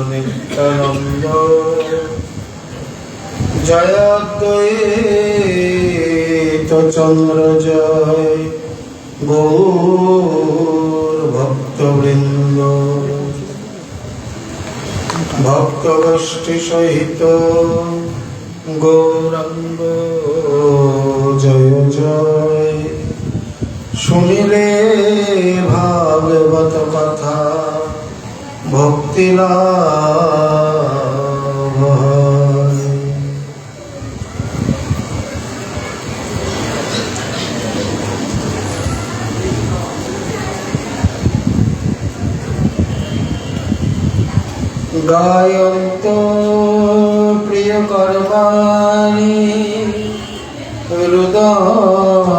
নিত্যানন্দ জয় অদ্বৈত চন্দ্র জয় গৌর ভক্তবৃন্দ ভক্তগোষ্ঠী সহিত গৌরাঙ্গ জয় জয়। শুনিলে ভাগবত কথা ভক্তি লাভ হয়। গায়ন্ত প্রিয় কর্মাণি হৃদয়ন্তশ্চ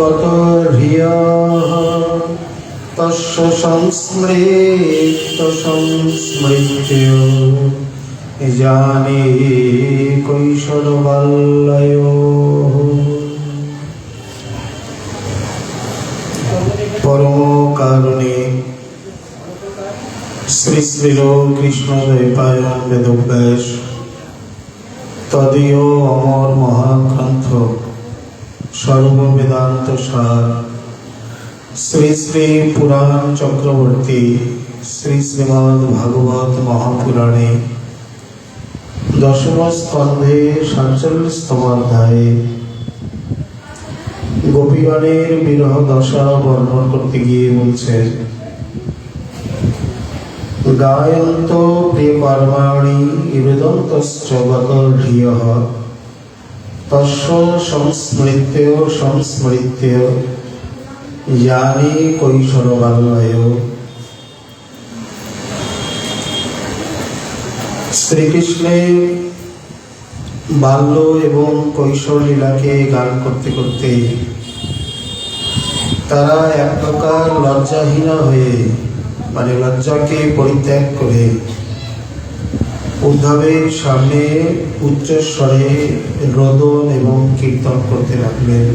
গত হ্রিয়ঃ তস্য সংস্মৃত সংস্মৃত্য জানে কৈশোরবাল্যয়োঃ। পরম কারুণিক শ্রী শ্রী কৃষ্ণদ্বৈপায়ন বেদব্যাস তদীয় অমর মহাগ্রন্থ সর্ববেদান্ত সার শ্রী শ্রী পুরাণ চক্রবর্তী শ্রী শ্রীমদ্ ভাগবত মহাপুরাণে দশম স্কন্ধে ৪৭তম অধ্যায়ে গোপীগণের বিরহ দশা বর্ণন করতে গিয়ে বলছেন, গায়ন্ত প্রিয় কর্মাণি হৃদয়ন্তশ্চ গত হ্রিয়ঃ তস্য সংস্মৃত্য সংস্মৃত্য জানে কৈশোরবাল্যয়োঃ। শ্রীকৃষ্ণের বাল্য এবং কৈশোর লীলাকে গান করতে করতে তারা এক প্রকার লজ্জাহীনা হয়ে মানে লজ্জাকে পরিত্যাগ করে উদ্ধবের সামনে উচ্চস্বরে রোদন এবং কীর্তন করতে লাগলেন।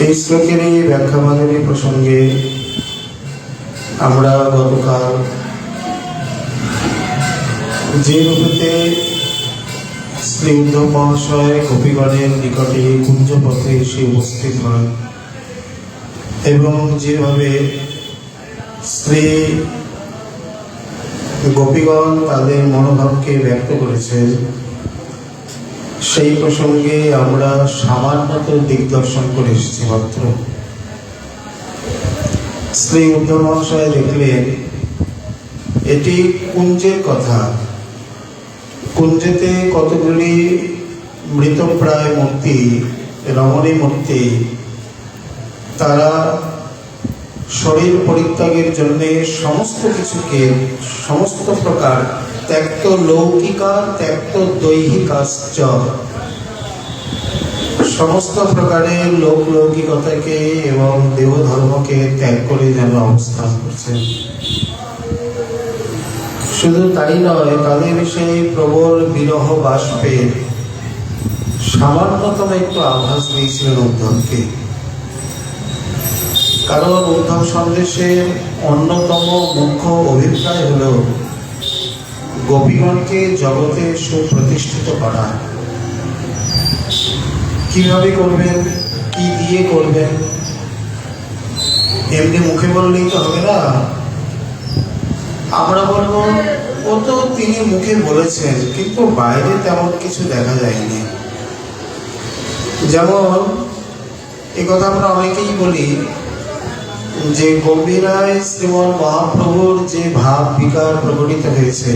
এই শ্লোকের এই ব্যাখ্যা মাধুরী প্রসঙ্গে আমরা গতকাল যে রূপে শ্রী উদ্ধব মহাশয় গোপীগণের নিকটে কুঞ্জপথে এসে উপস্থিত হন এবং যেভাবে শ্রী গোপীগণ তাদের মনোভাবকে ব্যক্ত করেছেন, সেই প্রসঙ্গে আমরা সামান্যত দিগদর্শন করে এসেছি মাত্র। শ্রী উদ্ধব মহাশয় দেখলেন এটি কুঞ্জের কথা, কুঞ্জেতে কতগুলি মৃতপ্রায় মূর্তি, রমণী মূর্তি, তারা শরীর পরিত্যাগের জন্য সমস্ত কিছুকে সমস্ত প্রকার ত্যক্ত লৌকিকা ত্যক্ত দৈহিকাশ্চ সমস্ত প্রকারের লৌকিকতাকে এবং দেহ ধর্মকে ত্যাগ করে যেন অবস্থান করছেন। শুধু তাই নয়, তাদের সেই প্রবল বিরহ বাষ্পের সামান্যতম একটু আভাস দিয়েছিলেন উদ্ধবকে। কারণ উদ্ধব সন্দেশের অন্যতম মুখ্য অভিপ্রায় হল গোপীগণকে জগতে সুপ্রতিষ্ঠিত করা। কিভাবে করবেন, কি দিয়ে করবেন, এমনি মুখে বললেই তো হবে না। আমরা বলবো ও তো তিনি মুখে বলেছেন, কিন্তু বাইরে তেমন কিছু দেখা যায়নি। যেমন কথা আমরা অনেকেই বলি যে গম্ভীরায় শ্রীমন মহাপ্রভুর যে ভাব বিকার প্রকটিত হয়েছে,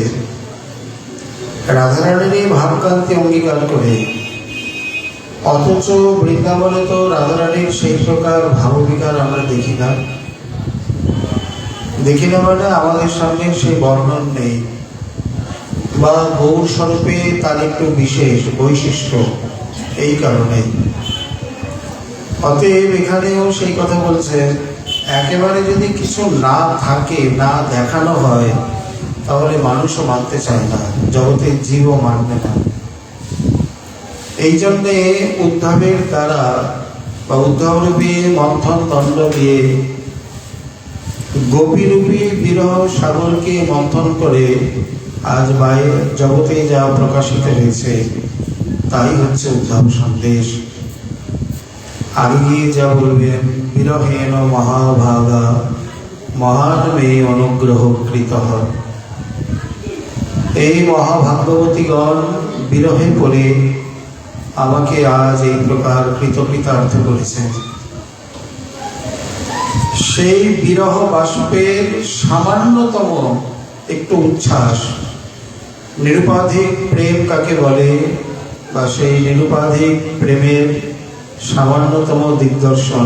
রাধারানীর এই ভাবকান্তি অঙ্গীকার করে, অথচ বৃন্দাবনে তো রাধারানীর সেই প্রকার ভাববিকার আমরা দেখি না। মানে আমাদের সামনে সেই বর্ণন নেই, বা গৌর স্বরূপে তার একটু বিশেষ বৈশিষ্ট্য, এই কারণে। অতএব এখানেও সেই কথা বলছেন, একেবারে যদি কিছু না থাকে, না দেখানো হয়, তাহলে মানুষও মানতে চায় না, জগতের জীবও মানবে না। এই জন্যে উদ্ধবের দ্বারা বা উদ্ধবরূপী মন্থন দণ্ড দিয়ে গোপীরূপী বিরহ সাগরকে মন্থন করে আজ বাইরে জগতে যা প্রকাশিত হয়েছে তাই হচ্ছে উদ্ধব সন্দেশ। আগে গিয়ে যা বলবেন, বিরহেন মহাভাগা মহান মে অনুগ্রহ কৃত। এই মহাভাগ্যবতীগণ বিরহে পড়ে আমাকে আজ এই প্রকার কৃতকৃতার্থ করেছেন। সেই বিরহ বাষ্পের সামান্যতম একটু উচ্ছ্বাস, নিরুপাধিক প্রেম কাকে বলে, বা সেই নিরুপাধিক প্রেমের সামান্যতম দিগদর্শন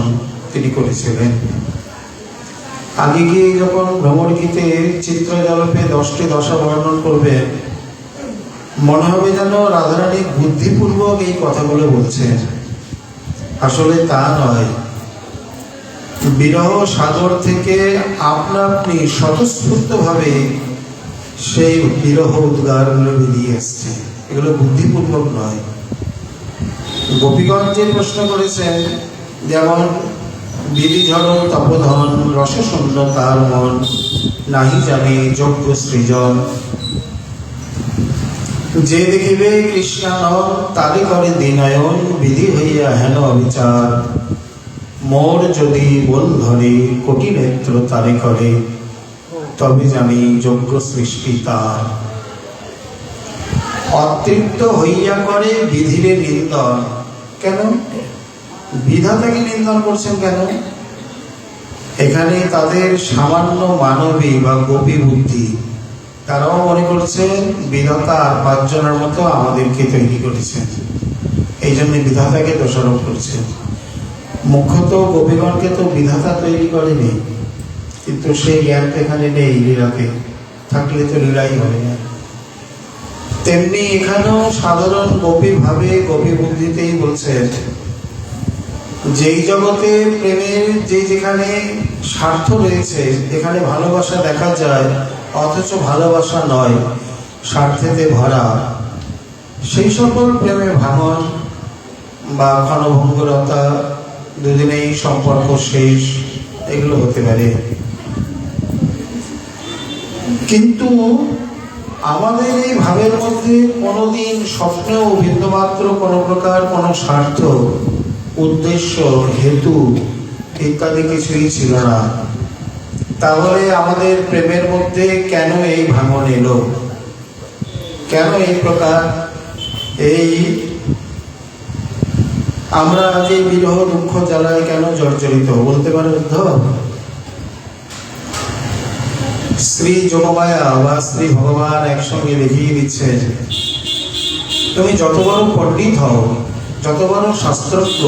তিনি করেছিলেন। আগে গিয়ে যখন ভ্রমর গীতে চিত্রজল্পে 10টি দশা বর্ণন করবেন, মনে হবে যেন রাধারানী বুদ্ধিপূর্বক এই কথাগুলো বলছেন। আসলে তা নয়, বিরহ সাগর থেকে আপনা আপনি স্বতঃস্ফূর্তভাবে সেই বিরহ উদ্গারগুলো বেরিয়ে এসছে, এগুলো বুদ্ধিপূর্বক নয়। গোপীগঞ্জ যে প্রশ্ন করেছেন, যেমন বিধিঝড় তপধন রসশূন্য তার মন, নাহি জানে যজ্ঞ সৃজন, যে দেখিবে কৃষ্ণানন তারে করে দিনায়ন, বিধি হইয়া হেন অবিচার, মোর যদি বল ধরে কোটি নেত্র তারে করে, তবে জানি যজ্ঞ সৃষ্টি তার। অতৃপ্ত হইয়া করে বিধিরে নিন্দন। কেন বিধাতাকে নিন্দন করছেন কেন? এখানে তাদের সামান্য মানবী বা গোপী বুদ্ধি, তারাও মনে করছেন বিধাতা আর 5 জনের মতো আমাদেরকে তৈরি করেছেন, এই জন্য বিধাতাকে দোষারোপ করছেন। মুখ্যত গোপীগণকে তো বিধাতা তৈরি করেনি, কিন্তু সেই জ্ঞান এখানে নেই লীলাকে, থাকলে তো লীলাই হবে না। তেমনি এখানেও সাধারণ গোপী ভাবে গোপী বুদ্ধিতেই বলছেন, যেই জগতে প্রেমের যেখানে স্বার্থ রয়েছে, যেখানে ভালোবাসা দেখা যায় অথচ ভালোবাসা নয়, স্বার্থেতে ভরা, সেই সকল প্রেমে ভাঙন বা ক্ষণভঙ্গুরতা, দুদিনেই সম্পর্ক শেষ, এগুলো হতে পারে। কিন্তু আমাদের এই ভাবের মধ্যে কোনোদিন স্বপ্নেও বিন্দুমাত্র কোনো প্রকার কোনো স্বার্থ, উদ্দেশ্য, হেতু ইত্যাদি কিছুই ছিল না। তাহলে আমাদের প্রেমের মধ্যে কেন এই ভাঙন এলো? কেন এই প্রকার এই আমরা আজ এই বিরহ দুঃখ জ্বালায় কেন জর্জরিত? বলতে পারে উদ্ধব? শ্রী যোগমায়া বা শ্রী ভগবান একসঙ্গে দেখিয়ে দিচ্ছেন, তুমি যত বড় পণ্ডিত হও, যত বড় শাস্ত্রজ্ঞ,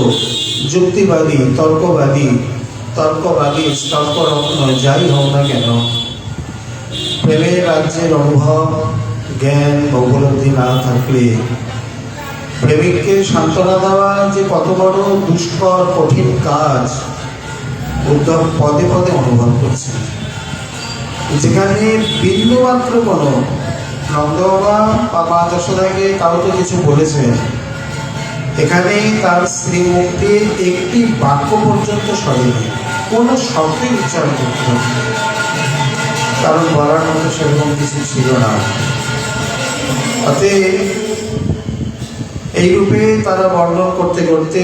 যুক্তিবাদী, তর্কবাদী, তর্করত্ন যাই হও না কেন, প্রেমের রাজ্যের অনুভব, জ্ঞান, উপলব্ধি না থাকলে প্রেমিককে সান্ত্বনা দেওয়া যে কত বড় দুষ্কর কঠিন কাজ উদ্ধব পদে পদে অনুভব করছে। যেখানে বিন্দুমাত্র কোনো নন্দবাবা বা মা যশোদাকে কাউ তো কিছু বলেছেন, এখানে তার শ্রীমুখে একটি বাক্য পর্যন্ত সরেনি, কোনো শব্দই উচ্চারণ করতে হবে, কারণ বলার মতো সেরকম কিছু ছিল না। অতএব এই রূপে তারা বর্ণন করতে করতে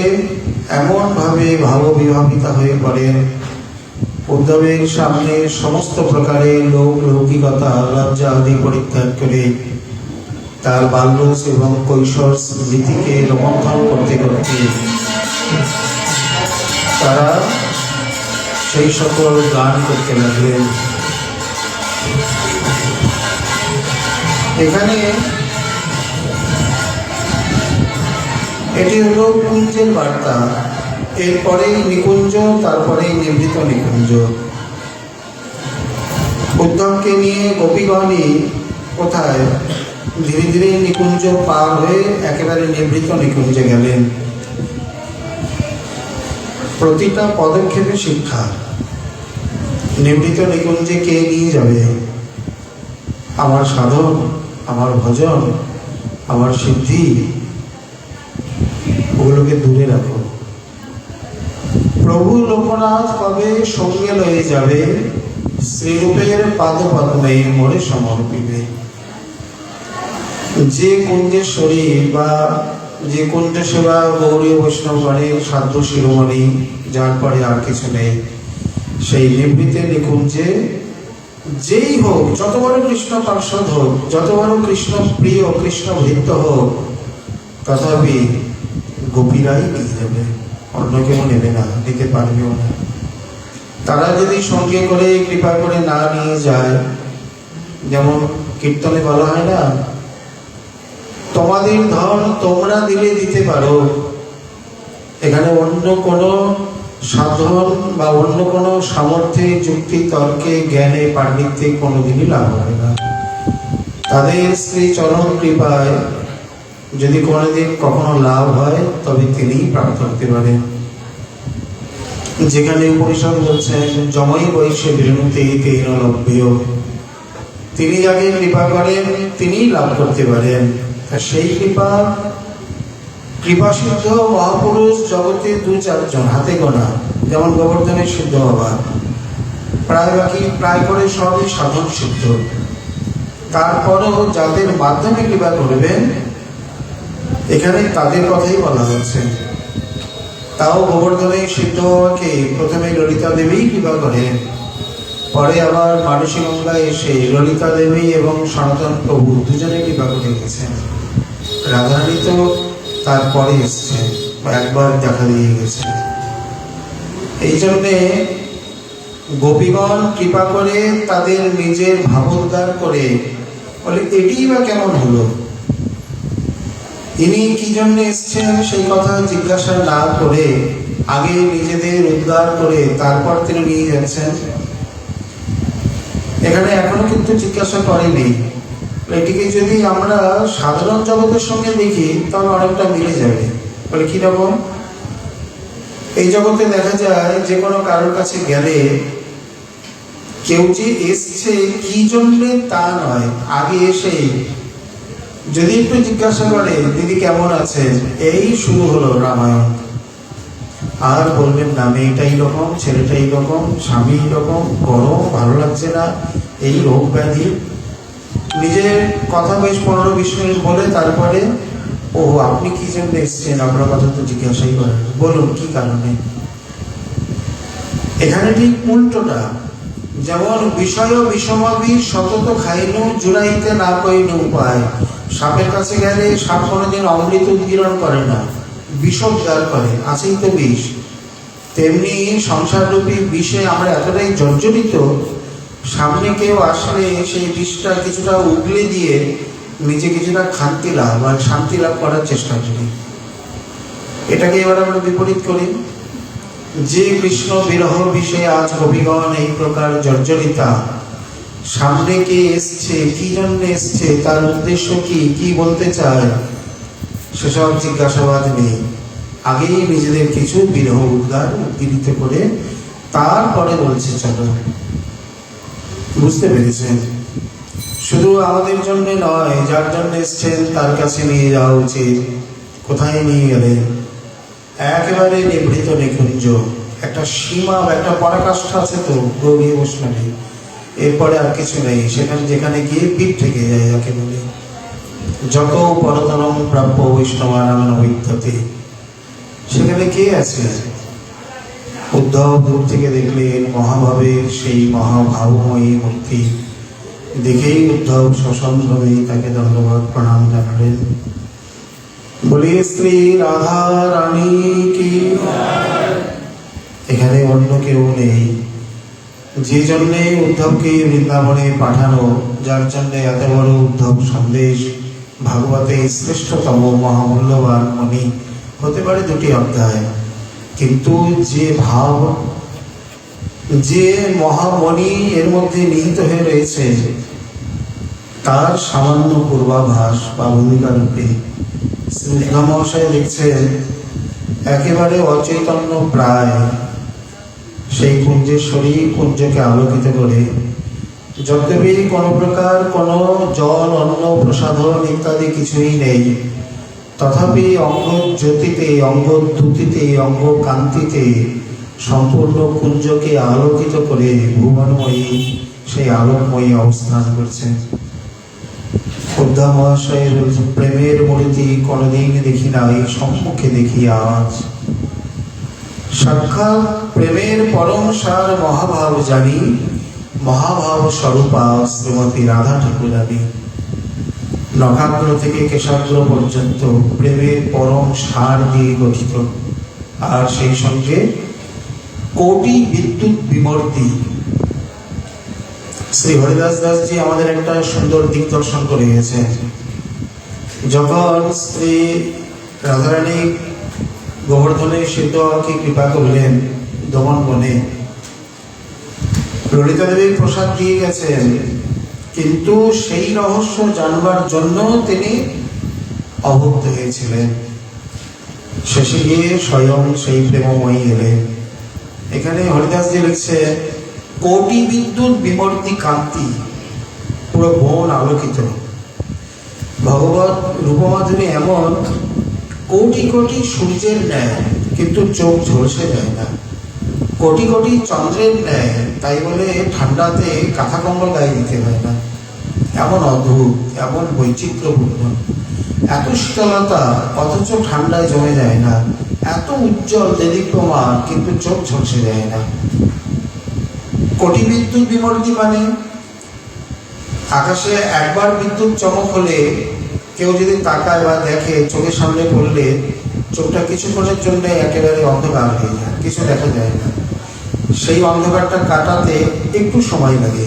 এমনভাবে ভাববিভাবিতা হয়ে পড়েন, উদ্ধবের সামনে সমস্ত প্রকারের লৌকিকতা, লজ্জা আদি পরিত্যাগ করে তার বাল্যস এবং কৈশোর স্মৃতিকে রোমন্থন করতে করতে তারা সেই সকল গান করতে লাগলেন। এখানে এটি হলো কুঞ্জের বার্তা, এরপরেই নিকুঞ্জ, তারপরেই নিভৃত নিকুঞ্জ। উদ্ধবকে নিয়ে গোপীগণই কোথায় ধীরে ধীরে নিকুঞ্জ পার হয়ে একেবারে নিভৃত নিকুঞ্জে গেলেন। প্রতিটা পদক্ষেপে শিক্ষা। নিভৃত নিকুঞ্জে কে নিয়ে যাবে? আমার সাধন, আমার ভজন, আমার সিদ্ধি, ওগুলোকে দূরে রাখো। প্রভু লোকনাথ কবে সঙ্গে লয়ে যাবে, শ্রীরূপের পাদ পদ্মে মোরে সমর্পিবে। যে কুঞ্জেশ্বরী বা যে কুঞ্জ সেবা গৌরী বৈষ্ণবগণের সাধ্য শিরোমণি, যার পরে আর কিছু নেই, সেই নিবৃতে নিকুঞ্জে যেই হোক, যত বড় কৃষ্ণ পার্ষদ হোক, যত বড় কৃষ্ণ প্রিয় কৃষ্ণ ভৃত্য হোক, তথাপি গোপীরাই নিয়ে যাবে, অন্য কেউ নেবে না, নিতে পারবেও না। তারা যদি সঙ্গে করে কৃপা করে না নিয়ে যায়, যেমন কীর্তনে বলা হয় না, তোমাদের ধন তোমরা দিলে দিতে পারো, এখানে অন্য কোনো সাধন বা অন্য কোনো সামর্থ্যে, যুক্তি, তর্কে, জ্ঞানে, পাণ্ডিত্যে কোনোদিনই লাভ হবে না। তাদের শ্রী চরণ কৃপায় যদি কোনোদিন কখনো লাভ হয়, তবে তিনিই প্রাপ্ত হতে পারেন। যেখানে উপনিষদ বলছেন জমই বৈশে বিরুতে তেন লভ্যেয়, তিনি যাকে কৃপা করেন তিনিই লাভ করতে পারেন। সেই কৃপাসিদ্ধ মহাপুরুষ জগতে 2-4 হাতে গোনা, যেমন গোবর্ধনের সিদ্ধ বাবা, প্রায় করে সবই সাধন সিদ্ধ। তারপরও যাদের মাধ্যমে কৃপা করবেন, এখানে তাদের কথাই বলা হচ্ছে। তাও গোবর্ধনের সিদ্ধ বাবাকে প্রথমে ললিতা দেবী কৃপা করেন, পরে আবার মানসী গঙ্গায় এসে ললিতা দেবী এবং সনাতন প্রভু দুজনে কৃপা করে গেছেন। রাধারানী তো তারপরে এসছে, একবার দেখা দিয়ে গেছে। এই জন্যে গোপীগণ কৃপা করে তাদের নিজের ভাবোদ্ধার করে বলে, এটিই বা কেমন হলো, ইনি কি জন্য এসছেন সেই কথা জিজ্ঞাসা না করে আগে নিজেদের উদ্ধার করে তারপর তিনি নিয়ে যাচ্ছেন। এখানে এখনো কিন্তু জিজ্ঞাসা করেনি। এটিকে যদি আমরা সাধারণ জগতের সঙ্গে দেখি, তাহলে অনেকটা মিলে যাবে। বলে কিরকম? এই জগতে দেখা যায় যে কোনো কারোর কাছে গেলে কেউ যে এসছে কি জন্যে তা নয়, আগে এসে যদি একটু জিজ্ঞাসা করে দিদি কেমন আছে, এই শুরু হলো রামায়ণ। আর বলবেন না মেয়েটা এইরকম, ছেলেটা এইরকম, স্বামী এইরকম, গরম, ভালো লাগছে না, এই রোগ ব্যাধি, নিজের কথা বেশ 15-20 মিনিট বলে তারপরে, ও আপনি কি জন্য এসছেন, আপনার কথা তো জিজ্ঞাসাই করেন, বলুন কি কারণে। এখানে ঠিক উল্টোটা। যেমন বিষয় বিষমাবি সতত খাইনু জুড়াইতে না কইনু উপায়। সাপের কাছে গেলে সাপ কোনোদিন অমৃত উদ্গীরণ করে না, বিষোদ্গার করে, আছেই তো বিষ। তেমনি সংসাররূপী বিষে আমরা এতটাই জর্জরিত, সামনে কেউ আসলে সেই বিষটা কিছুটা উগলে দিয়ে নিজে কিছুটা শান্তি লাভ আর শান্তি লাভ করার চেষ্টা করি। এটাকে এবার আমরা বিপরীত করি। যে কৃষ্ণ বিরহ বিষয়ে আজ কবিগণ এই প্রকার জর্জরিতা, সামনে কে এসছে, কি জন্য এসছে, তার উদ্দেশ্য কি, কি বলতে চায়, সেসব জিজ্ঞাসাবাদ নেই। আগেই নিজেদের কিছু বিরহ উদ্গার উদ্গীরিত করে তারপরে বলছে চলো। বুঝতে পেরেছেন? শুধু আমাদের জন্য নয়, যার জন্য এসছেন তার কাছে নিয়ে যাওয়া উচিত। কোথায় নিয়ে গেলে? একেবারে নিভৃত নিকুঞ্জ, একটা সীমা, একটা পরাকাষ্ঠা আছে তো গৌরী বৈষ্ণবী, এরপরে আর কিছু নেই। সেখানে যেখানে গিয়ে পিঠ থেকে যায়, যাকে বলে যত পরতরম প্রাপ্য বৈষ্ণবানাম বিদ্যতে, সেখানে কে আছে? উদ্ধব দূর থেকে দেখলেন মহাভাবের সেই মহাভাবময়ী মূর্তি, দেখেই উদ্ধব সসম্ভ্রমে তাকে দণ্ডবত প্রণাম জানালেন। বলি শ্রী রাধা রানী কি। এখানে অন্য কেউ নেই। যে জন্যে উদ্ধবকে বৃন্দাবনে পাঠানো, যার জন্য এত বড় উদ্ধব সন্দেশ, ভাগবতের শ্রেষ্ঠতম মহামূল্যবান মণি, হতে পারে 2টি অধ্যায়, কিন্তু যে ভাব, যে মহামণি এর মধ্যে নিহিত হয়ে রয়েছে, তার সামান্য পূর্বাভাস বা ভূমিকা রূপে শ্রীধর মহাশয় লিখছেন, একেবারে অচৈতন্য প্রায় সেই কুঞ্জেশ্বরী কুঞ্জকে আলোকিত করে যদ্যপি কোনো প্রকার কোনো জল, অন্ন, প্রসাধন ইত্যাদি কিছুই নেই, তথাপি অঙ্গ জ্যোতিতে, অঙ্গ দ্যুতিতে, অঙ্গ কান্তিতে সম্পূর্ণ কুঞ্জকে আলোকিত করে ভুবনময়ী সেই আলোকময়ী অবস্থান করছে। উদ্ধব মহাশয়ের প্রেমের মূর্তি কোনোদিন দেখি নাই, সম্মুখে দেখি আজ। সাক্ষাৎ প্রেমের পরম সার মহাভাব জানি, মহাভাব স্বরূপা শ্রীমতী রাধা ঠাকুরানী। নখাগ্র থেকে কেশাগ্র পর্যন্ত প্রেমের পরম সার দিয়ে গঠিত, আর সেই সঙ্গে কোটি বিদ্যুৎ বিমূর্তি। শ্রী হরিদাস দাসজি আমাদের একটা সুন্দর দিক দর্শন করে গেছেন। যখন শ্রী রাধারানী গোবর্ধনের সিদ্ধকে কৃপা করলেন দমন বনে, ললিতা দেবীর প্রসাদ দিয়ে গেছেন, কিন্তু সেই রহস্য জানবার জন্য তিনি অভুক্ত হয়েছিলেন। শেষে গিয়ে স্বয়ং সেই প্রেমময়ী এলেন। এখানে হরিদাসজি লিখছে কোটি বিদ্যুৎ বিমূর্তি কান্তি, পুরো বন আলোকিত। ভগবত রূপমাধুরী এমন কোটি কোটি সূর্যের ন্যায়, কিন্তু চোখ ঝলসে যায় না। কোটি কোটি চন্দ্রের ন্যায়, তাই বলে ঠান্ডাতে কাঁথা কম্বল গায়ে দিতে হয় না। এমন অদ্ভুত, এমন বৈচিত্র্যপূর্ণ, এত শীতলতা অথচ ঠান্ডায় জমে যায় না। এত উজ্জ্বল দেদীপ্যমান, কিন্তু চোখ ঝলসে যায় না। কোটি বিদ্যুৎ বিমূর্তি মানে আকাশে একবার বিদ্যুৎ চমক হলে কেউ যদি তাকায় বা দেখে, চোখের সামনে পড়লে চোখটা কিছুক্ষণের জন্য একেবারে অন্ধকার হয়ে যায়, কিছু দেখা যায় না। সেই অন্ধকারটা কাটাতে একটু সময় লাগে।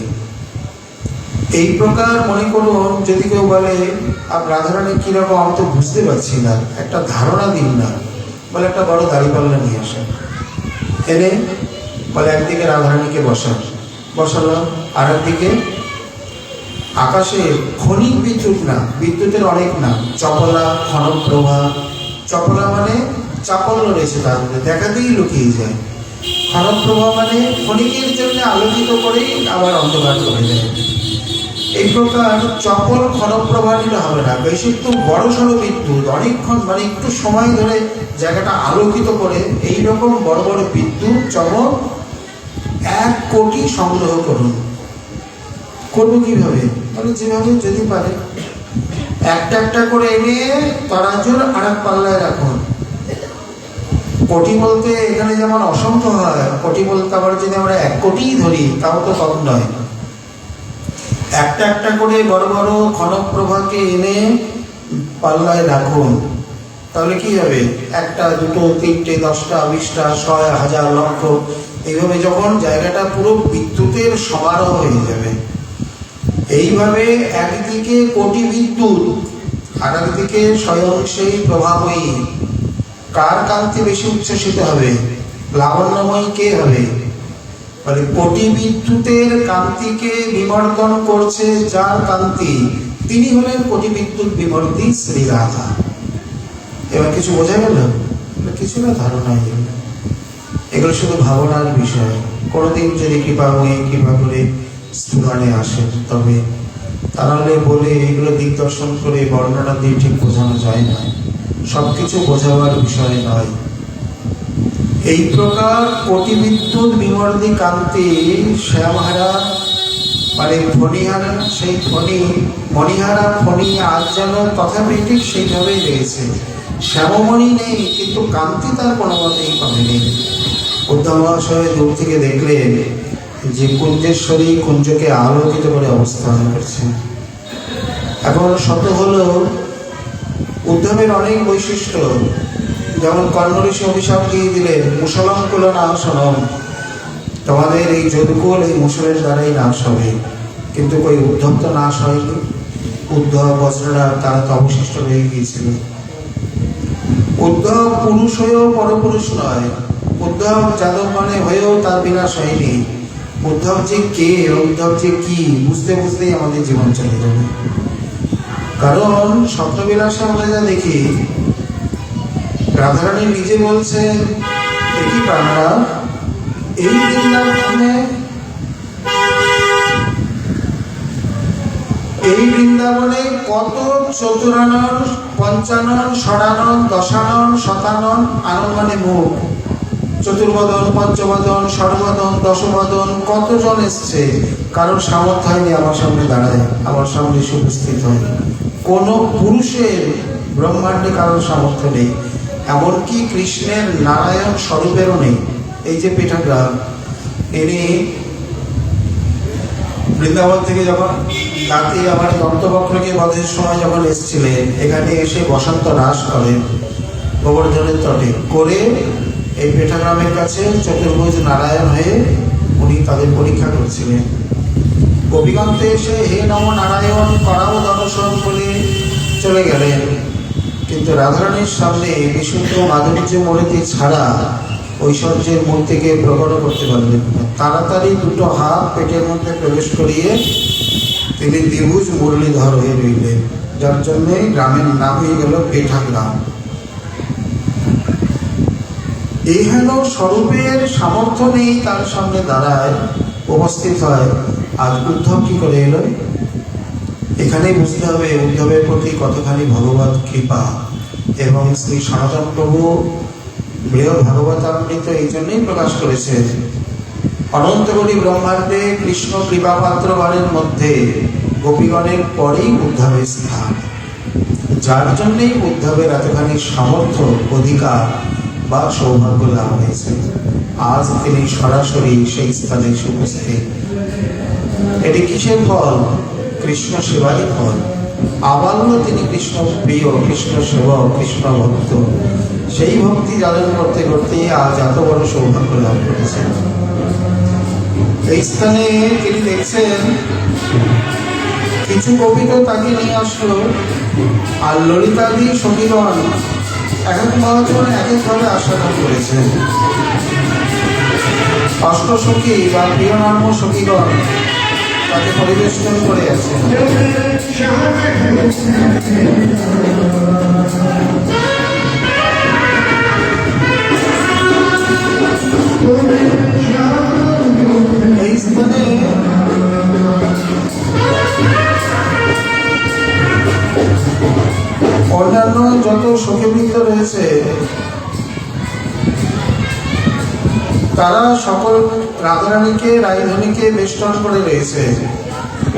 এই প্রকার মনে করুন, যদি কেউ বলে রাধারানী কিরকম, আমি তো বুঝতে পারছি না, একটা ধারণা দিন না, বলে একটা বড় দাড়িপাল্লা নিয়ে আসেন, এনে বলে একদিকে রাধারানীকে বসালাম, আর একদিকে আকাশে ক্ষণিক বিদ্যুৎ না, বিদ্যুতের অনেক নাম, চপলা, ক্ষণপ্রভা। চপলা মানে চাপল্য রয়েছে তার মধ্যে, দেখাতেই লুকিয়ে যায়। ক্ষণপ্রভা মানে ক্ষণিকের জন্য আলোকিত করেই আবার অন্ধকার করে দেয়। এই প্রকার চপল ক্ষণপ্রভা নিলে হবে না, বেশি একটু বড় সড়ো বিদ্যুৎ, অনেকক্ষণ মানে একটু সময় ধরে জায়গাটা আলোকিত করে, এইরকম বড় বড় বিদ্যুৎ চমক 1 কোটি সংগ্রহ করুন। করবো কিভাবে? বলে যেভাবে যদি পারে, একটা একটা করে এনে তরাজুর আর এক পাল্লায় রাখুন। কোটি বলতে এখানে যেমন অসংখ্য হয়, কোটি বলতে আবার যদি আমরা 1 কোটিই ধরি, তাও তো কম নয়। একটা একটা করে বড় বড় ক্ষণপ্রভাকে এনে পাল্লায় রাখুন, তাহলে কি হবে? 1টা, 2টো, 3টে, 10টা, 20টা, 100, 1000, লক্ষ, এইভাবে যখন জায়গাটা পুরো বিদ্যুতের সমারোহ হয়ে যাবে। এইভাবে একদিকে কোটি বিদ্যুৎ, আর একদিকে স্বয়ং সেই প্রভাময়ী। কার কান্তি বেশি উচ্ছ্বসিত হবে? লাবণ্যময়ী কে হবে? মানে কোটি বিদ্যুতের কান্তিকে বিবর্ধন করছে যার কান্তি, তিনি হলেন কোটি বিদ্যুৎ বিবর্তী শ্রী রাধা। এবার কিছু বোঝা গেল? কিছু না, ধারণাই গেল। এগুলো শুধু ভাবনার বিষয়। কোনোদিন যদি কৃপা করে স্ফুরণে আসে, তবে তা নাহলে বলে এগুলো দিক দর্শন করে বর্ণনা দিয়ে ঠিক বোঝানো যায় না। সবকিছু বোঝাবার বিষয় নয়। এই প্রকার কোটি বিদ্যুৎ বিমর্দি কান্তি শ্যামহারা মানে ফণিহারা, সেই ফণি মণিহারা ফণি আজ যেন তথাপি ঠিক সেইভাবেই রয়েছে। শ্যামমণি নেই, কিন্তু কান্তি তার কোনো মতেই কমেনি। উদ্ধব মহাশয় দূর থেকে দেখলেন যে কুঞ্জেশ্বরী কুঞ্জকে আলোকিত করে অবস্থান করছে। এখন শত হলো উদ্ধবের অনেক বৈশিষ্ট্য, যেমন কর্ণ ঋষি অভিশাপ দিয়ে দিলেন, মুসলম কুল নাশনম, তোমাদের এই যদুকুল এই মুসলের দ্বারাই নাশ হবে। কিন্তু কই উদ্ধব তো নাশ হয়নি। উদ্ধব বজ্ররা তারা তো অবশিষ্ট হয়ে গিয়েছিল। উদ্ধব পুরুষ হয়েও পরপুরুষ নয়, উদ্ধব যাদব মানে হয়েও তার বিনাশ হয়নি। উদ্ধব যে কে, উদ্ধব যে কি, বুঝতে বুঝতেই আমাদের জীবন চলে যাবে। কারণ স্বপ্নবিলাসে আমরা যা দেখি, রাধারানী নিজে বলছেন, দেখি প্রাণরা এই বৃন্দাবনে এই বৃন্দাবনে কত চতুরানন, পঞ্চানন, ষড়ানন, দশানন, শতানন, আনন মানে মুখ, চতুর্বদন, পঞ্চবদন, ষড়বদন, দশবদন, কতজন এসছে, কারোর সামর্থ্য হয়নি আমার সামনে দাঁড়ায়, আমার সামনে এসে উপস্থিত হয়। কোন পুরুষের ব্রহ্মাণ্ডে কারোর সামর্থ্য নেই, এমনকি কৃষ্ণের নারায়ণ স্বরূপেরও নেই। এই যে পেটাগ্রাম, ইনি বৃন্দাবন থেকে যখন রাতে আমার দন্তবক্রকে বধের সময় যখন এসেছিলেন, এখানে এসে বসন্ত রাস করেন গোবর্ধনের তটে করে, এই পেটাগ্রামের কাছে চতুর্ভুজ নারায়ণ হয়ে উনি তাদের পরীক্ষা করছিলেন। গোপীকান্তে এসে হে নম নারায়ণ করাও দর্শন বলে চলে গেলেন, কিন্তু রাধারানীর সামনে বিশুদ্ধ মাধুর্য মূর্তি ছাড়া ঐশ্বর্যের মূর্তিকে প্রকট করতে পারলেন না। তাড়াতাড়ি দুটো হাত পেটের মধ্যে প্রবেশ করিয়ে তিনি দ্বিভুজ মুরলীধর হয়ে রইলেন, যার জন্যে গ্রামের নাম হয়ে গেল পেঠাগ্রাম। এই হেন স্বরূপের সামর্থ্য নেই, তার সামনে দাঁড়ায় উপস্থিত হয়। আজ উদ্ধব কি করে এলো? এখানেই বুঝতে হবে উদ্ধবের প্রতি কতখানি ভগবত কৃপা। এবং শ্রী সনাতন প্রভু বৃহৎ ভাগবতামৃত এই জন্যই প্রকাশ করেছেন, অনন্তগণী ব্রহ্মাণ্ডে কৃষ্ণ কৃপাপাত্রগণের মধ্যে গোপীগণের পরেই উদ্ধবের স্থান, যার জন্যই উদ্ধবের এতখানি সামর্থ্য, অধিকার বা সৌভাগ্য লাভ হয়েছে। আজ তিনি সরাসরি সেই স্থানে উপস্থিত। এটি কিসের ফল? কৃষ্ণ সেবারই ফল। আবাল্য তিনি কৃষ্ণ প্রিয়, কৃষ্ণ সেবক, কৃষ্ণ ভক্ত। সেই ভক্তি যাদের করতে করতে আজ এত বড় সৌভাগ্য লাভ করেছেন। এই স্থানে তিনি দেখছেন কিছু কবি তো তাকে নিয়ে আসলো, আর ললিতাদি সখীগণ এক এক মহাজন এক একভাবে আস্বাদন করেছেন। অষ্টসখী বা প্রিয়নাম সখীগণ তাকে পরিবেশন করে আছেন। এই স্থানে অন্যান্য যত সখীবৃন্দ রয়েছে তারা সকল রাধারানীকে, রায়ধনীকে বেষ্টন করে রয়েছে।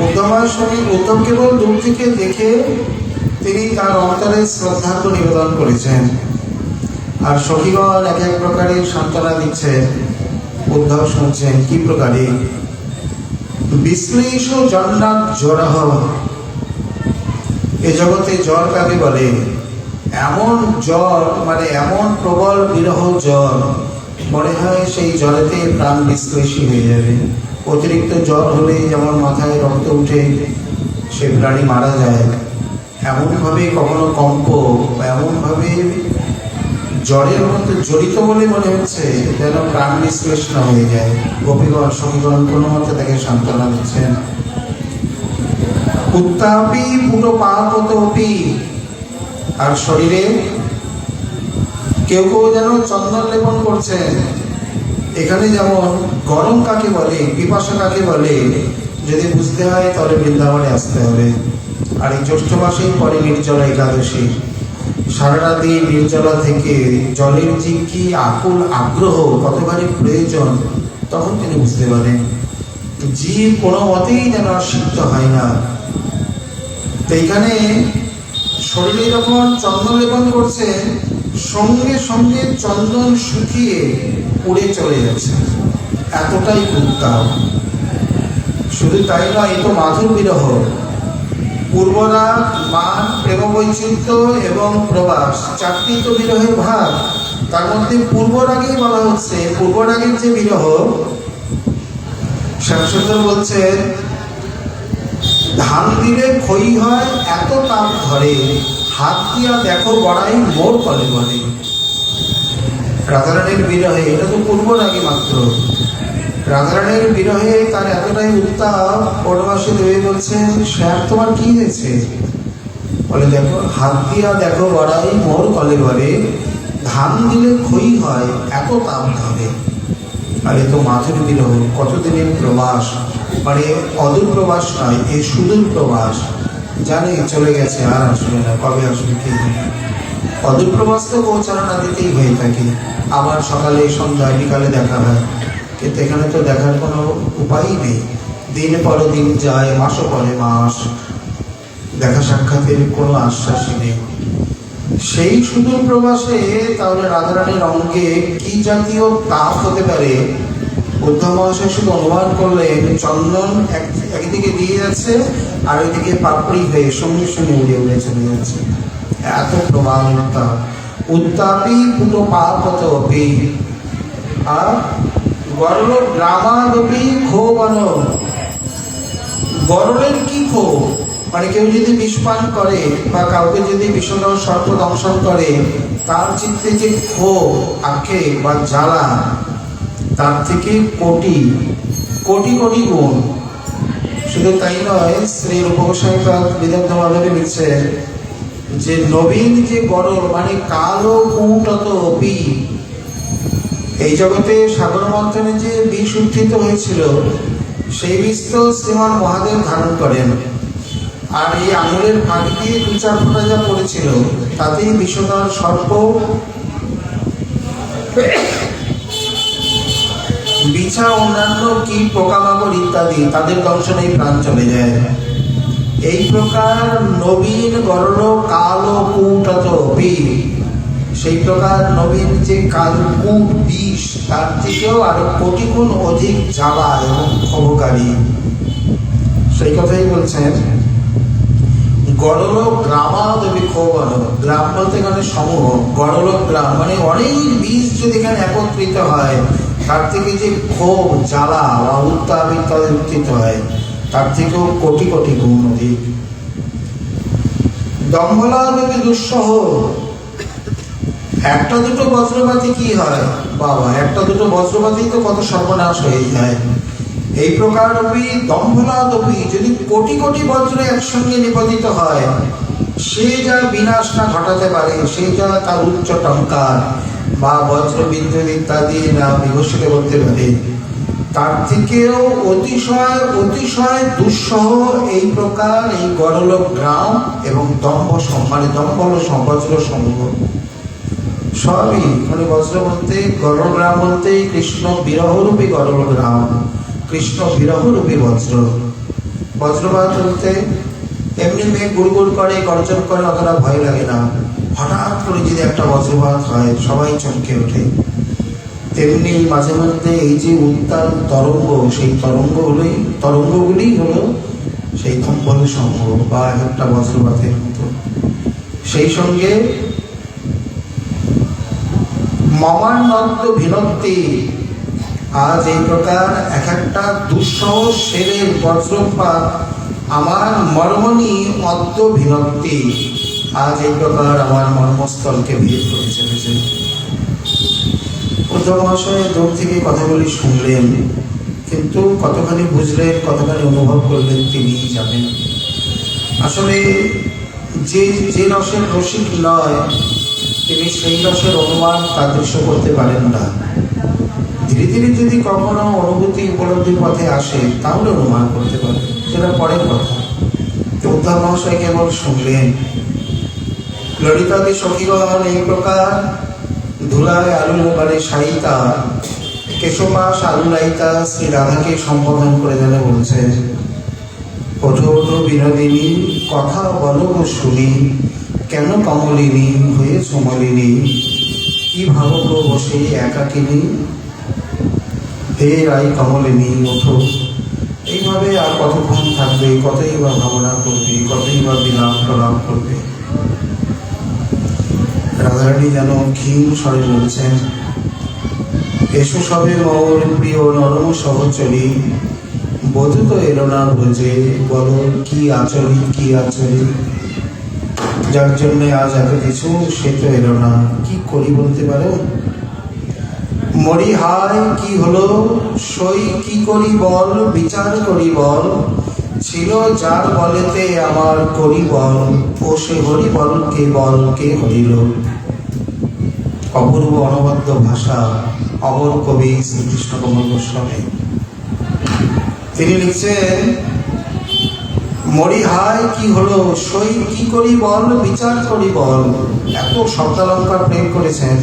উদ্ধবের সঙ্গে উদ্ধব কেবল দূর থেকে দেখে তিনি তার অন্তরে শ্রদ্ধার্ঘ নিবেদন করেছেন, আর সখীগণ এক এক প্রকারের সান্ত্বনা দিচ্ছেন। উদ্ধব শুনছেন কি প্রকারে? বিশ্লেষ জন্নাথ জ্বরহ, এ জগতে জ্বর কাকে বলে? এমন জ্বর, মানে এমন প্রবল বিরহ জ্বর, মনে হয় সেই জ্বরেতে প্রাণ বিশ্লেষী হয়ে যাবে। অতিরিক্ত জ্বর হলে যেমন মাথায় রক্ত উঠে সে প্রাণী মারা যায়, এমনভাবে কখনো কম্প, এমনভাবে জ্বরের মধ্যে জড়িত বলে মনে হচ্ছে যেন প্রাণ বিশ্লেষণ হয়ে যায়। গোপীগণ সখীগণ কোনো মতে তাকে সান্ত্বনা দিচ্ছেন। উত্তাপি পুরো পাপতপি, আর শরীরে কেউ কেউ যেন চন্দন লেপন করছেন। এখানে যেমন গরম কাকে বলে, পিপাসা কাকে বলে যদি বুঝতে হয় তাহলে বৃন্দাবনে আসতে হবে। আর এই জ্যৈষ্ঠ মাসেই পরে নির্জলা একাদশী। সারা রাতে নির্জলা থেকে জলের যে কি আকুল আগ্রহ, কতখানি প্রয়োজন, তখন তিনি বুঝতে পারেন জীব কোনো মতেই যেন সিদ্ধ হয় না। তো এইখানে শরীরে যখন চন্দন লেপন করছে, সঙ্গে সঙ্গে চন্দন শুকিয়ে উড়ে চলে যাচ্ছে, এতটাই উত্তাপ। শুধু তাই নয়, এ তো মাধুর বিরহ। পূর্বরাগ, মান, প্রেম বৈচিত্র্য এবং প্রবাস, চারটি তো বিরহের ভাগ। তার মধ্যে পূর্বরাগেই বলা হচ্ছে, পূর্বরাগের যে বিরহ, শ্যামসুন্দর বলছেন ধান দিলে ক্ষয়ী হয় এত তাপ ধরে, হাত দিয়া দেখো বড়াই মোর কলে বলে। রাধারানীর বিরহে, এটা তো পূর্বরাগে মাত্র। রাধারানীর বিরহে তার এতটাই উত্তাপ, পরবাসী দেবী বলছেন শ্যাম তোমার কি হয়েছে? বলে দেখো হাত দিয়া দেখো বড়াই মোর কলে বলে, ধান দিলে ক্ষয়ী হয় এত তাপ ধরে। আর এ তো মাধুর বিরহ, কতদিনের প্রবাস, মানে অদূর প্রবাস নয়, এই সুদূর প্রবাস। জানি চলে গেছে, আর আসবে না, কবে আসবে কি জানে। অদূর প্রবাস তো পৌঁছানো দিতেই হয়ে থাকে, আবার সকালে সন্ধ্যায় বিকালে দেখা হয়, কিন্তু এখানে তো দেখার কোনো উপায়ই নেই। দিন পরে দিন যায়, মাসও পরে মাস, দেখা সাক্ষাতের কোনো আশ্বাসই নেই। সেই সুদূর প্রবাসে তাহলে রাধারানীর অঙ্গে কি জাতীয় তাপ হতে পারে? উদ্ধব মহাশয় শুধু অনুমান করলেন, চন্দন একদিকে দিয়ে যাচ্ছে আর ওইদিকে পাপড়ি হয়ে সঙ্গে সঙ্গে উড়ে উড়ে চলে যাচ্ছে। এত প্রবাহ উত্তাপ, উত্তাপী পুটো পাপত অপি, আর গরল গ্রামাদপি ক্ষোভান। গরলের কি ক্ষোভ? মানে কেউ যদি বিষ পান করে বা কাউকে যদি বিষধর সর্প দংশন করে, তার চিত্তে যে ক্ষোভ, আক্ষেপ বা জ্বালা, তার থেকে কোটি কোটি কোটি গুণ। শুধু তাই নয়, শ্রী রূপগোস্বামীপাদ বিদগ্ধ মাধবে লিখছে যে নবীন যে গরল মানে কালো কুটত অপি, এই জগতে সাগর মন্থনে যে বিষ উত্থিত হয়েছিল, সেই বিষ তো শ্রীমান মহাদেব ধারণ করেন। আর এই আঙুলের ফাঁক দিয়ে দু চার ফোঁটা যা পড়েছিল, তাতেই বিষধর সর্প, বিছা, অন্যান্য কীট পোকামাকড় ইত্যাদি, তাদের দংশনেই প্রাণ চলে যায়। এই প্রকার নবীন গরল কালো কূটত অপি, সেই প্রকার নবীন যে কালকূট বিষ, তার থেকেও আরো কোটি গুণ অধিক জ্বালা এবং ক্ষোভকারী। সেই কথাই বলছেন, গরল গ্রামাদপি ক্ষোভান। গ্রাম বলতে এখানে সমূহ, গরল গ্রাম মানে অনেক বীজ যদি এখানে একত্রিত হয়, তার থেকে যে ক্ষোভ, জ্বালা বা উত্তাপ ইত্যাদি উত্থিত হয়, তার থেকেও কোটি কোটি গুণ অধিক। দম্ভলাদপি দুঃসহ। একটা দুটো বজ্রপাতি কি হয় বাবা, একটা দুটো বজ্রপাতি তো কত সর্বনাশ হয়ে যায়। এই প্রকার দম্ভলাদপি, যদি কোটি কোটি বজ্র একসঙ্গে নিপতিত হয়, সে যা বিনাশ না ঘটাতে পারে, সে যা তার উচ্চ টঙ্কার বা বজ্র বিদ্যুৎ ইত্যাদি না বিঘোষিত করতে পারে, তার থেকেও অতিশয় অতিশয় দুঃসহ এই প্রকার এই গরল গ্রাম এবং দম্ভ, মানে দম্ভ হল বজ্র সমূহ। সবই মানে বজ্র বলতে, গরল গ্রাম বলতে কৃষ্ণ বিরহরূপী গরল গ্রাম, কৃষ্ণ বিরহরূপী বজ্র। বজ্রপাত বলতে এমনি মেঘ গুড় গুড় করে, গর্জন করে, অতটা ভয় লাগে না। হঠাৎ করে যদি একটা বজ্রপাত হয়, সবাই চমকে ওঠে। তেমনি মাঝে মধ্যে এই যে উত্তাল তরঙ্গ, সেই তরঙ্গগুলি হলো সেই দম্ভল সমূহ বা একটা বজ্রপাতের মতো। সেই সঙ্গে মমান্নত্ব ভিনত্তি, আজ এই প্রকার এক একটা দুঃসহ শেরের বজ্রপাত আমার মর্মণি অদ্য ভিনত্তি, আজ এই প্রকার আমার মর্মস্থলকে ভেদ করে চলেছে। উদ্ধব মহাশয় দূর থেকে কথাগুলি শুনলেন, কিন্তু কতখানি বুঝলেন, কতখানি অনুভব করলেন তিনিই জানেন। আসলে যে যে রসের রসিক নয়, তিনি সেই রসের অনুমান তাদৃশ্য করতে পারেন না। ধীরে ধীরে যদি কখনো অনুভূতি উপলব্ধির পথে আসে, তাহলে অনুমান করতে পারে, সেটা পরের কথা। উদ্ধব মহাশয় কেবল শুনলেন। ললিতাদি সখীগণ এই প্রকার ধুলায় আলু মানে সাইতা, কেশপাশ আলুলাইতা শ্রী রাধাকে সম্বোধন করে যেন বলছে, ওঠো ওঠো বিনোদিনী, কথা বলো শুনি, কেন কমলিনী হয়ে সমলিনী, কি ভাবো বসে একাকিনী, হে রাই কমলিনী ওঠো। এইভাবে আর কতক্ষণ থাকবে, কতই বা ভাবনা করবে, কতই বা বিলাপ প্রলাপ করবে। রাধারানী যেন ক্ষীণ স্বরে বলছেন, এসো সবে মৌর প্রিয় নরম সহচরী, বধূ তো এলো না ব্রজে, বলো কি আচরি কি আচরি, যার জন্য আজ এত কিছু সে তো এলো না, কি করি বলতে পারো। মরি হায় কি হলো, সই কি করি বল, বিচার করি বল, ছিল যার বলেতে আমার করি বল, ও সে হরি বল কে বল কে হরিল। অপূর্ব অনবদ্য ভাষা, অমর কবি শ্রীকৃষ্ণ কমল গোস্বামী। তিনি লিখছেন, মরি হায় কি হলো, সই কি করি বল, বিচার করি বল। এত শব্দালঙ্কার প্রয়োগ করেছেন।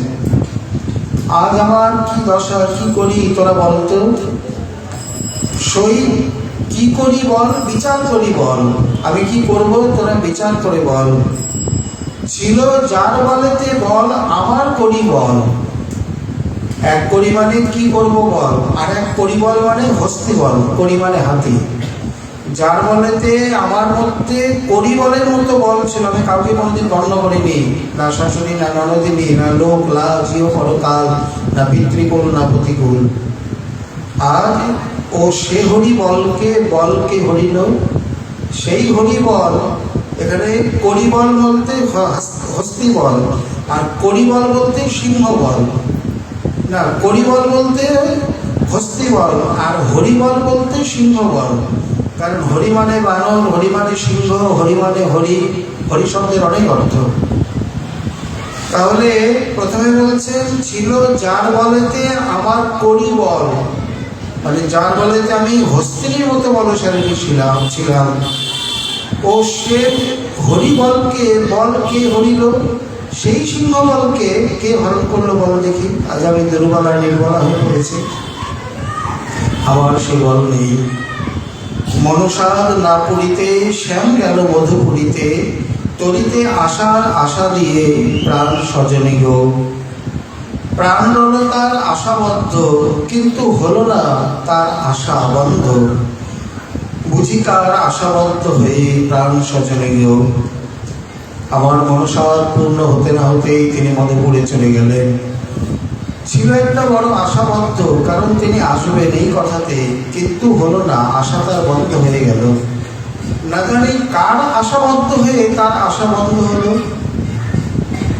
আজ আমার কি দশা, কি করি তোরা বলতো। সই কি করি বল, বিচার করি বল। আমি কি করব, তোরা বিচার করে বল। ছিল যার বলেতে বল, আমার করি বল। এক করি মানে কি করব বল, আর এক করি বল মানে হস্তি বল। করি মানে হাতি। যার বলেতে আমার মধ্যে করি বলের মতো বল ছিল। আমি কাউকে কোনোদিন গণ্য করিনি, না শাশুড়ি, না ননদিনী, না লোক, না জিও পরকাল, না পিতৃকুল, না প্রতিকূল। আর ও সে হরি বলকে হরিল, সেই হরি বল। এখানে করি বল বলতে হস্তি বল, আর করি বল বলতে সিংহ বল। না, করি বল বলতে হস্তি বল, আর হরি বল বলতে সিংহ বল। কারণ হরি মানে বানর, হরি মানে সিংহ, হরি মানে হরি। হরি শব্দের অনেক অর্থ। তাহলে প্রথমে বলছেন ছিল যার বলেতে আমার করি বল, মানে যার বলেতে আমি হস্তিনীর মতো বলশালী ছিলাম। ও সে হরি বলকে হরিল, সেই সিংহ বলকে কে হরণ করলো বল দেখি। আজ আমি দুর্বলায় নির্বলা হয়ে পড়েছি, আমার সে বল নেই। মনসাদ না পুরিতে শ্যাম গেল মধু পুরিতে, তরিতে আশা দিয়ে প্রাণ সজনী গো। প্রাণ রল তার আশাবদ্ধ, কিন্তু হলো না তার আশা বন্ধ। বুঝি কার আশাবদ্ধ হয়ে প্রাণ সজনী গো। আমার মনসাদ পূর্ণ হতে না হতেই তিনি মধুপুরে চলে গেলেন। ছিল একটা বড় আশাবদ্ধ, কারণ তিনি আসবেন এই কথাতে, কিন্তু হলো না, আশা তার বন্ধ হয়ে গেল। না জানি কার আশাবদ্ধ হয়ে তার আশা বন্ধ হলো।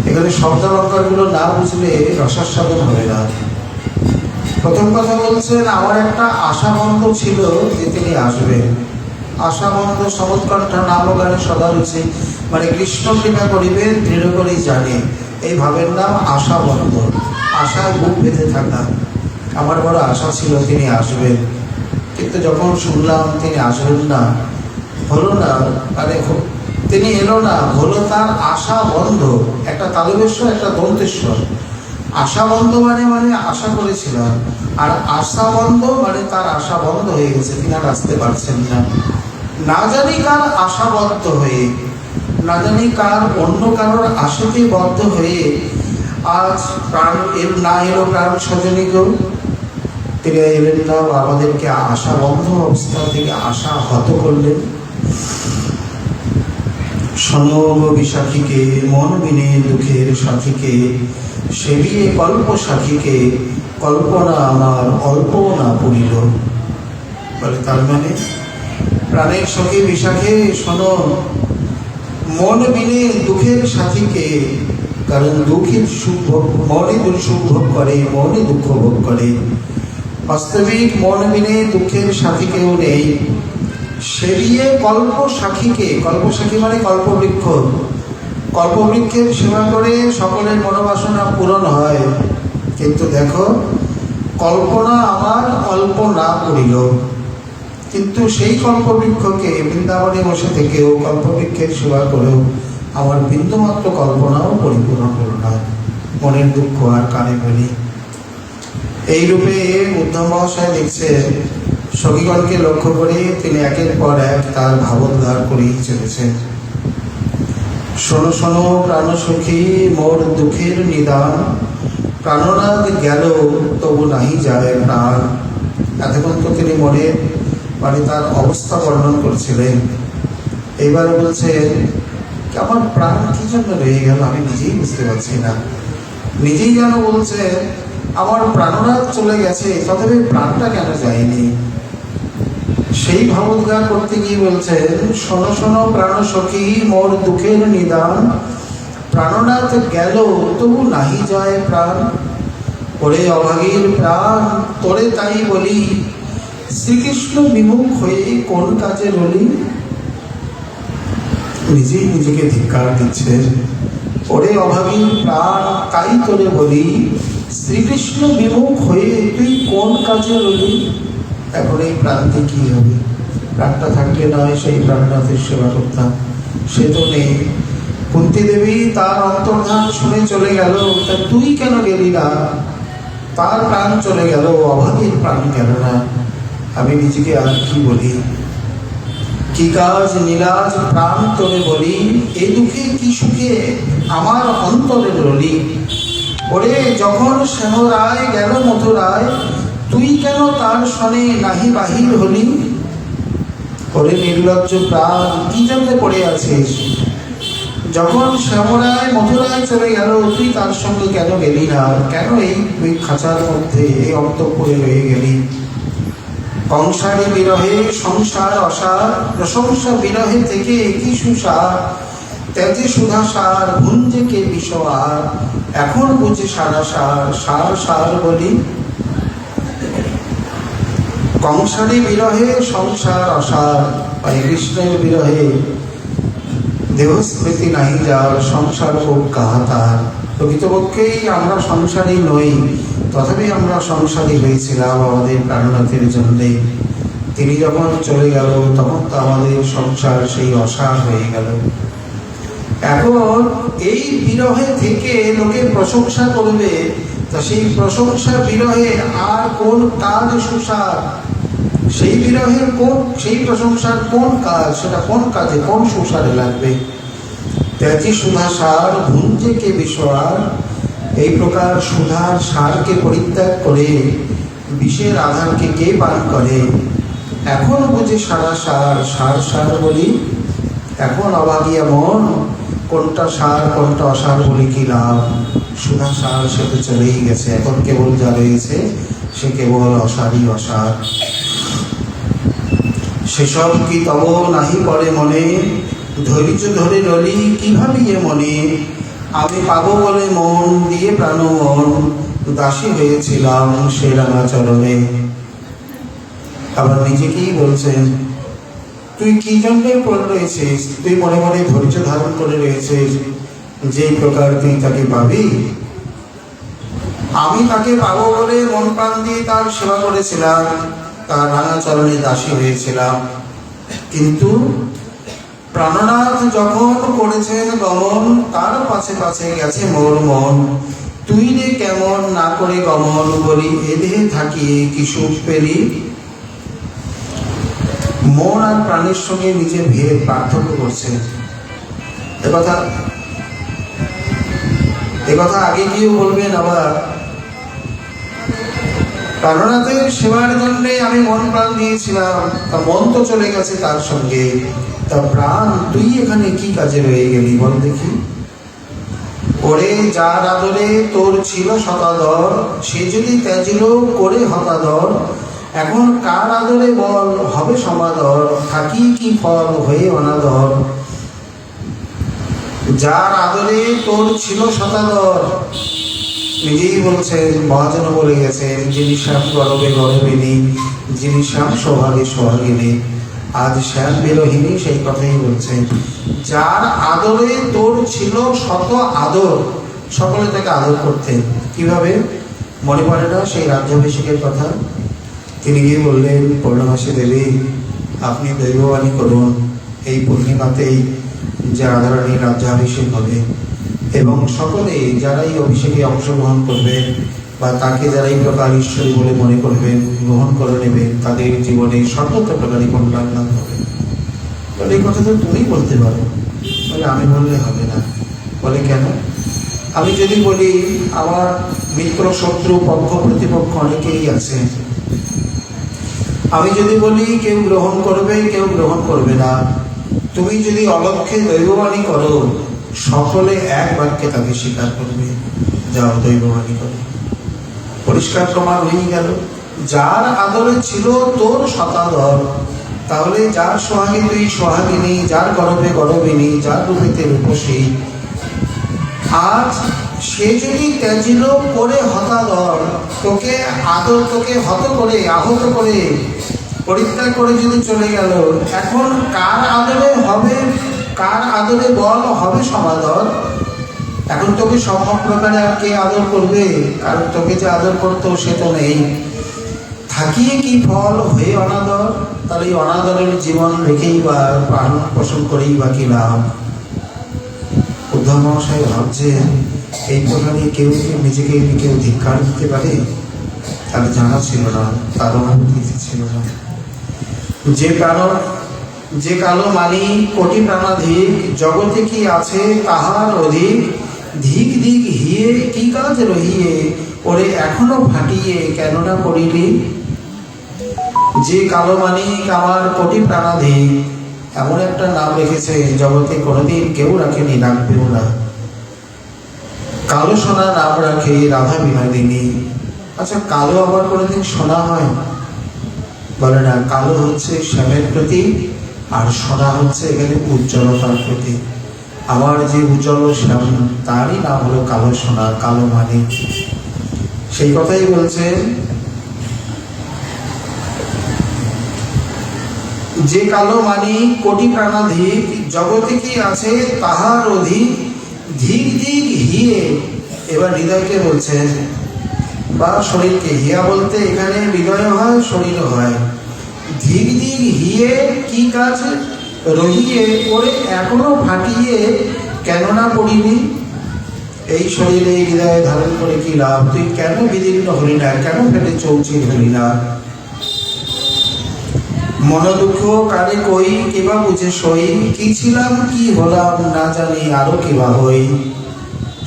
এখানে শব্দালঙ্কারগুলো না বুঝলে রসাস্বাদন হবে না। প্রথম কথা বলছেন আমার একটা আশাবন্ধ ছিল যে তিনি আসবেন। আশাবন্ধ সমৎকণ্ঠা নাম গানে সদা রয়েছে, মানে কৃষ্ণ কৃপা করিবেন দৃঢ় করেই জানে, এই ভাবের নাম আশাবন্ধ। আশায় বুক বেঁধে থাকা। আমার বড় আশা ছিল তিনি আসবেন, কিন্তু যখন শুনলাম তিনি আসবেন না, হলো না, মানে তিনি এলো না, হলো তার আশা বন্ধ। একটা তালবেশ্বর, একটা দন্তেশ্বর। আশা বন্ধ মানে আশা করেছিলাম, আর আশা বন্ধ মানে তার আশা বন্ধ হয়ে গেছে, তিনি আর আসতে পারছেন না। না জানি কার আশাবদ্ধ হয়ে, না জানি কার অন্য কারোর আশাতে বদ্ধ হয়ে আজ প্রাণ না এলো প্রাণ সজনী গো। তিনি এলেন না, আমাদেরকে আশা বন্ধ অবস্থা থেকে আশা হত করলেন। সনব বিশাখীকে মন বিনে দুঃখের সাথীকে, সেবিয়ে কল্প সাখীকে কল্পনা আমার অল্প না পড়িল। বলে তার মানে প্রাণের সখী বিশাখে শোনো, মন বিনে দুঃখের সাথীকে, কারণ দুঃখের সুখ মনে সুখ ভোগ করে, মনে দুঃখ ভোগ করে। বাস্তবিক মন বিনে দুঃখের সাথী কেউ নেই। সেবিয়ে কল্প সাখীকে, কল্প সাখী মানে কল্পবৃক্ষ, কল্পবৃক্ষের সেবা করে সকলের মনোবাসনা পূরণ হয়। কিন্তু দেখো, কল্পনা আমার অল্প না করিল। কিন্তু সেই কল্পবৃক্ষকে বৃন্দাবনে বসে থেকেও, কল্পবৃক্ষের সেবা করেও আমার বিন্দুমাত্র কল্পনাও পরিপূর্ণ হল না। মনের দুঃখ আর কানে বলি। এইরূপে উদ্ধব মহাশয় লিখছে, সখীগণকে লক্ষ্য করে তিনি একের পর এক তার ভাবোদ্ধার করেই চলেছেন। শোনো শোনো প্রাণ সখী মোর দুঃখের নিদান, প্রাণনাদ গেল তবু নাহি যায় প্রাণ। এতক্ষণ তো তিনি মনে তার অবস্থা বর্ণন করছিলেন। এইবার বলছেন আমার প্রাণ কি জন্য রয়ে গেল আমি নিজেই বুঝতে পারছি না। নিজেই যেন বলছে আমার প্রাণনাদ চলে গেছে, তথাপি প্রাণটা কেন যায়নি। সেই ভাবোদ্গার করতে গিয়ে বলছেন, শোনো শোনো প্রাণ সখী মোর দুঃখের নিদান, প্রাণনাথ গেল তবু নাহি যায় প্রাণ। ওরে অভাগীর প্রাণ তোরে তাই বলি, শ্রীকৃষ্ণ বিমুখ হয়ে কোন কাজে রলি। নিজেই নিজেকে ধিক্কার দিচ্ছে। ওরে অভাগীর প্রাণ তাই তোরে বলি, শ্রীকৃষ্ণ বিমুখ হয়ে তুই কোন কাজে রলি। এখন এই প্রান্তে কি হবে? প্রাণটা থাকলে নয় সেই প্রাণনাথের সেবা করতাম, সে তো নেই। কুন্তী দেবী তার অন্তর্ধান শুনে চলে গেল, তা তুই কেন গেলি না? তার প্রাণ চলে গেল, অভাগীর প্রাণ গেল না। আমি নিজেকে আর কি বলি, কি কাজ নীলাজ প্রাণ তোরে বলি, এই দুঃখে কি সুখে আমার অন্তরে রলি। ওরে যখন শ্যামরায় গেল মথুরায়, তুই কেন তার সনে নাহি বাহির হলি? ওরে নির্লজ্জ প্রাণ, কি জন্য পড়ে আছিস? যখন শ্যামরায় মথুরায় চলে গেল, তুই তার সঙ্গে কেন গেলি না? কেন এই খাঁচার মধ্যে এই অন্তঃপুরে রয়ে গেলি? কংসারী বিরহে সংসার অসার, প্রশংসা বিরহে থেকে কি সুসার। ত্যাজে সুধা সার, ভুঞ্জে কে বিষ আর, এখন বুঝে সারা সার, সার সার বলি। কংসারী বিরহে সংসার অসার, কৃষ্ণের বিরহে দেহস্মৃতি নাহি যার, সংসার হোক কাহা তার। প্রকৃতপক্ষেই আমরা সংসারী নই, তথাপি আমরা সংসারী হয়েছিলাম আমাদের প্রাণনাথের জন্যে। তিনি যখন চলে গেল তখন তো আমাদের সংসার সেই অসার হয়ে গেল। এখন এই বিরহে থেকে লোকে প্রশংসা করবে, তা সেই প্রশংসা বিরহে আর কোন কাজ সুসার? সেই বিরহের কোন, সেই প্রশংসার কোন কাজ? সেটা কোন কাজে, কোন সুসারে লাগবে? ত্যাজি সুধা সার, ভুঞ্জে কে বিষ আর। এই প্রকার সুধার সারকে পরিত্যাগ করে বিষের আধারকে কে পান করে? এখন বুঝে সারা সার, সার সার বলি। এখন অভাগিয়া মন, কোনটা সার কোনটা অসার বলি কি লাভ? সুধা সার সে তো চলেই গেছে, এখন কেবল যা রয়েছে সে কেবল অসারই অসার। সেসব কি তব নাহি পড়ে মনে, ধৈর্য ধরে রলি কি ভাবিয়ে মনে। আমি পাবো বলে মন দিয়ে প্রাণ মন, দাসী হয়েছিলাম সে রাঙা চরণে। আবার নিজেকেই বলছেন, তুই কি জন্যে পড়ে রয়েছিস? তুই মনে মনে ধৈর্য ধারণ করে রয়েছিস, যেই প্রকার তুই তাকে পাবি। আমি তাকে পাবো বলে মন প্রাণ দিয়ে তার সেবা করেছিলাম, তার রাঙা চরণে দাসী হয়েছিলাম। কিন্তু প্রাণনাথ যখন করেছেন গমন, তার পাছে পাছে গেছে মোর মন। তুই রে কেমন না করে গমন বলি, এ দেহে থাকিয়ে কি সুখ পেলি? মন আর প্রাণের সঙ্গে নিজের ভেদ পার্থক্য করছে। একথা আগে গিয়েও বলবেন। আবার প্রাণনাথের সেবার জন্যে আমি মন প্রাণ দিয়েছিলাম, তা মন তো চলে গেছে তার সঙ্গে, তা প্রাণ তুই এখানে কি কাজে রয়ে গেলি বল দেখি। ওরে যার আদরে তোর ছিল শতাদর, সে যদি ত্যাজিল করে হতাদর। এখন কার আদরে বল হবে সমাদর, থাকি কি ফল হয়ে অনাদর। যার আদরে তোর ছিল শতাদর, নিজেই বলছেন, মহাজন বলে গেছেন, যিনি শ্যাম গরবে গরবিনী, যিনি শ্যাম সোহাগে সোহাগিনী। আজ শ্যাম বিরোহিনী সেই কথাই বলছেন। যার আদরে তোর ছিল শত আদর, সকলে তাকে আদর করতেন। কিভাবে মনে পড়ে না সেই রাজ্যাভিষেকের কথা? তিনি গিয়ে বললেন, পূর্ণমাসী দেবী আপনি দৈববাণী করুন, এই পূর্ণিমাতেই যে রাধারানীর রাজ্যাভিষেক হবে, এবং সকলে যারা এই অভিষেকে অংশগ্রহণ করবে বা তাকে যারা এই প্রকার ঈশ্বরী বলে মনে করবেন, গ্রহণ করে নেবেন, তাদের জীবনে সর্বত্র প্রকারই কল্যাণ লাভ হবে। বলে এই কথা তো তুমি বলতে পারো। বলে আমি বললে হবে না। বলে কেন? আমি যদি বলি আমার মিত্র শত্রু পক্ষ প্রতিপক্ষ অনেকেই আছে, আমি যদি বলি কেউ গ্রহণ করবে কেউ গ্রহণ করবে না, তুমি যদি অলক্ষ্যে দৈববাণী করো, সকলে এক বাক্যে তাকে স্বীকার করবে। যাও দৈববাণী করো। পরিষ্কার প্রমাণ হয়ে গেল। যার আদরে ছিল তোর শতাদর, তাহলে যার সোহাগী তুই সোহাগিনী, যার গর্ভে গর্বিনী, যার রূপেতে রূপসী, আজ সে যদি ত্যাজিল করে হতাদর, তোকে আদর, তোকে হত করে আহত করে পরিত্যাগ করে যদি চলে গেল, এখন কার আদরে হবে, কার আদরে বল হবে সমাদর? এখন তোকে সব প্রকারে আর কে আদর করবে? কারণ তোকে যে আদর করতো সে তো নেই। থাকিয়ে কি ফল হয়ে অনাদর? তাহলে এই অনাদরের জীবন রেখেই বা প্রাণ পোষণ করেই বা কি লাভ? উদ্ধব মহাশয় ভাবছেন এই কথা নিয়ে কেউ কি নিজেকে কেউ ধিক্কার দিতে পারে? তার জানা ছিল না, তার অনুভূতি ছিল না। যে কালো মানি কোটি প্রাণাধিক, জগতে কি আছে তাহার অধিক, ধিক ধিক হিয়ে কি কাজ রহিয়ে, ওরে এখনো ফাটিয়ে কেননা পড়িলি? যে কালো মানিক আমার কোটি প্রাণাধিক, এমন একটা নাম রেখেছে জগতে কোনোদিন কেউ রাখেনি, রাখবেও না। কালো সোনা নাম রাখে রাধা বিনোদিনী। আচ্ছা, কালো আবার কোনোদিন সোনা হয়? বলে না, কালো হচ্ছে শ্যামের প্রতীক, আর সোনা হচ্ছে এখানে উজ্জ্বলতার প্রতীক। আমার যে উজ্জ্বল শ্যাম, তারই নাম হলো কালো সোনা, কালো মানিক। সেই কথাই বলছেন, যে কালো মানিক কোটি প্রাণাধিক, জগতে কি আছে তাহার অধিক, ধিক ধিক হিয়ে। এবার হৃদয়কে বলছেন বা শরীরকে, হিয়া বলতে এখানে হৃদয় হয়, শরীরও হয়। ধিক ধিক হিয়ে কি কাজ রহিয়ে, ওরে এখনো ফাটিয়ে কেননা পড়িনি? এই শরীরে এই হৃদয়ে ধারণ করে কি লাভ? তুই কেন বিদীর্ণ হলি না, কেন ফেলে চৌচির হলি না? মন দুঃখ কারে কই, কেবা বুঝে সই, কি ছিলাম কি হলাম না জানি আরো কেবা হই।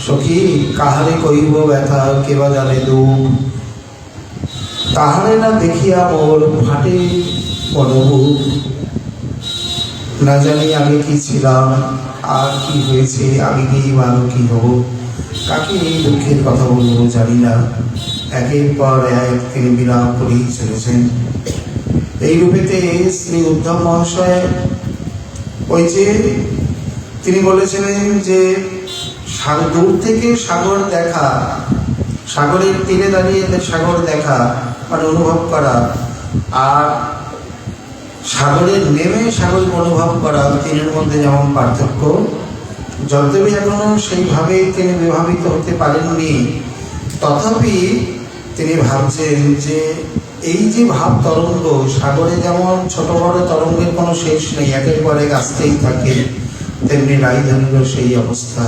সখী কাহারে কইব ব্যথা, কেবা জানে দুঃখ, তাহারে না দেখিয়া মোর ফাটে মনোবুক। না জানি আগে কি ছিলাম, আর কি হয়েছে, আগে কি আরো কি হব। কাকে এই দুঃখের কথা বলবো জানি না। একের পর এক তিনি বিরাম করেই চলেছেন। এই রূপেতে শ্রী উদ্ধব মহাশয়, ওই যে তিনি বলেছিলেন যে দূর থেকে সাগর দেখা, সাগরের তীরে দাঁড়িয়ে সাগর দেখা মানে অনুভব করা, আর সাগরের নেমে সাগর অনুভব করা, তিনের মধ্যে যেমন পার্থক্য। যদ্যপি এখনো সেইভাবে তিনি বিভাবিত হতে পারেননি, তথাপি তিনি ভাবছেন যে এই যে ভাব তরঙ্গ, সাগরে যেমন ছোট বড় তরঙ্গের কোনো শেষ নেই, একের পর এক আসতেই থাকে, তেমনি রাজধানীরও সেই অবস্থা।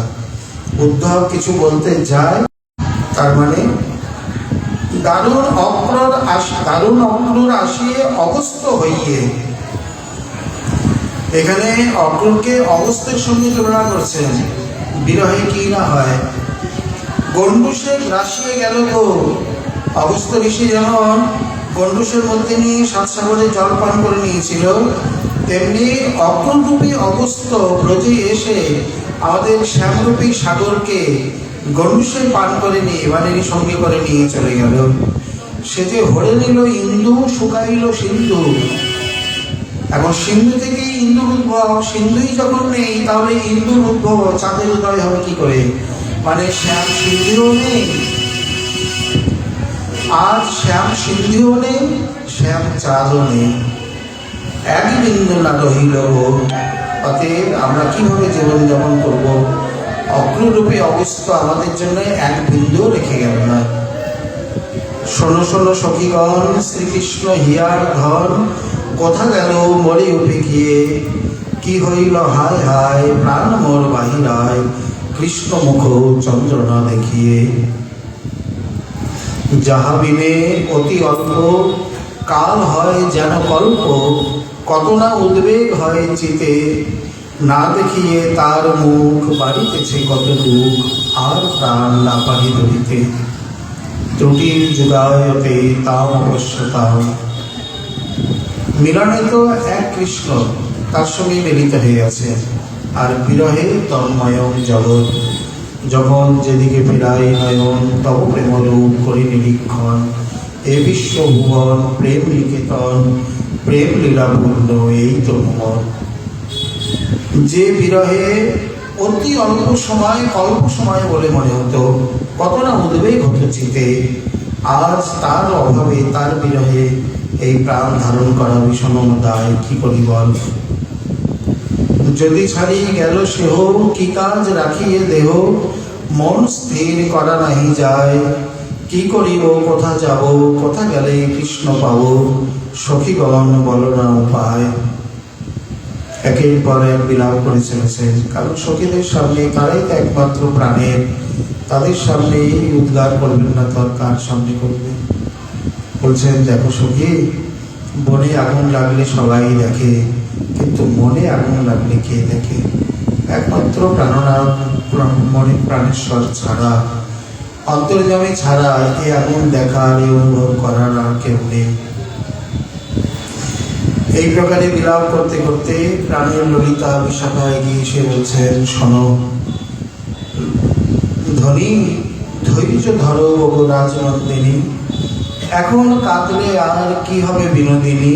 উদ্ধব কিছু বলতে যায়, তার মানে দারুণ অক্রূর আসিয়ে অবস্থ হইয়ে। এখানে অক্রূরকে অবস্থের সঙ্গে তুলনা করছেন। বিরহে কি না হয়, গণ্ডূষে গ্রাসিয়ে গেল তো। অগস্ত্য ঋষি যেমন গণ্ডূষের মধ্যে নিয়ে সাত সাগরে জল পান করে নিয়েছিল, তেমনি অক্রূররূপী অগস্ত্য ব্রজে এসে আমাদের শ্যামরূপী সাগরকে গণ্ডূষে পান করে নিয়ে, মানে সঙ্গে করে নিয়ে চলে গেল। সে যে হরে নিল ইন্দু, শুকাইল সিন্ধু। এখন সিন্ধু থেকেই ইন্দুর উদ্ভব, সিন্ধুই যখন নেই তাহলে ইন্দুর উদ্ভব, চাঁদের উদয় হবে কি করে? মানে শ্যাম সিন্ধুও নেই, আজ শ্যাম সিন্ধুও নেই, শ্যাম চাঁদও নেই, এক বিন্দু না রহিল। অতএব আমরা কিভাবে জীবনযাপন করব? অক্রূররূপী অবস্থা আমাদের জন্য এক বিন্দু রেখে গেল না। শোনো শোনো সখীগণ, শ্রীকৃষ্ণ হিয়ার ধন, কোথা গেল মরে উঠে গিয়ে, কি হইল হায় হায়, প্রাণ মোর বাহিরায়, কৃষ্ণ মুখ চন্দ্র না দেখিয়ে। যাহা বিনে অতি অল্প, কাল হয় যেন কল্প, কত না উদ্বেগ হয় চিতে, না দেখিয়ে তার মুখ, বাড়িতেছে কত দুঃখ, আর প্রাণ না পারি ধরিতে। ত্রুটির যুগায়তে তাও অবশ্যতাম। মিলনে তো এক কৃষ্ণ, তার সঙ্গে মিলিত হয়ে আছে, আর বিরহে তন্ময়ম জগৎ। যখন যেদিকে ফেরাই নয়ন, তব প্রেমরূপ করি নিরীক্ষণ। এ বিশ্বভুবন প্রেম নিকেতন, প্রেম লীলাপূর্ণ এই তো ভুবন। যে বিরহে অতি অল্প সময়, কল্প সময় বলে মনে হতো, কত না উদ্বেগ হতো চিতে, আজ তার অভাবে, তার বিরহে এই প্রাণ ধারণ করা ভীষণ দায়। কি করি বল? যদি ছাড়ি গেল সেহ, কি কাজ রাখিয়ে দেহ, মন স্থির করা নাহি যায়। কি করিব, কোথা যাব, কোথা গেলে কৃষ্ণ পাব, সখীগণ বলো না উপায়। একের পর এক বিলাপ করে চলেছেন, কারণ সখীদের সামনে তারাই তো একমাত্র প্রাণের, তাদের সামনে উদ্গার করবেন না, তার কার সামনে করবে। বলছেন, দেখো সখী, বনে আগুন লাগলে সবাই দেখে, কিন্তু মনে আগুন লাগলে কে দেখে? একমাত্র প্রাণনাথ, মনে প্রাণেশ্বর ছাড়া, অন্তর্যামী ছাড়া এই আগুন দেখার, এই অনুভব করার আর কেউ নেই। এই প্রকারে বিলাপ করতে করতে প্রাণের ললিতা বিশাখা এগিয়ে এসে বলছেন, শোনো ধনী, ধৈর্য ধরো ওগো রাজনন্দিনী, এখন কাঁদলে আর কি হবে বিনোদিনী,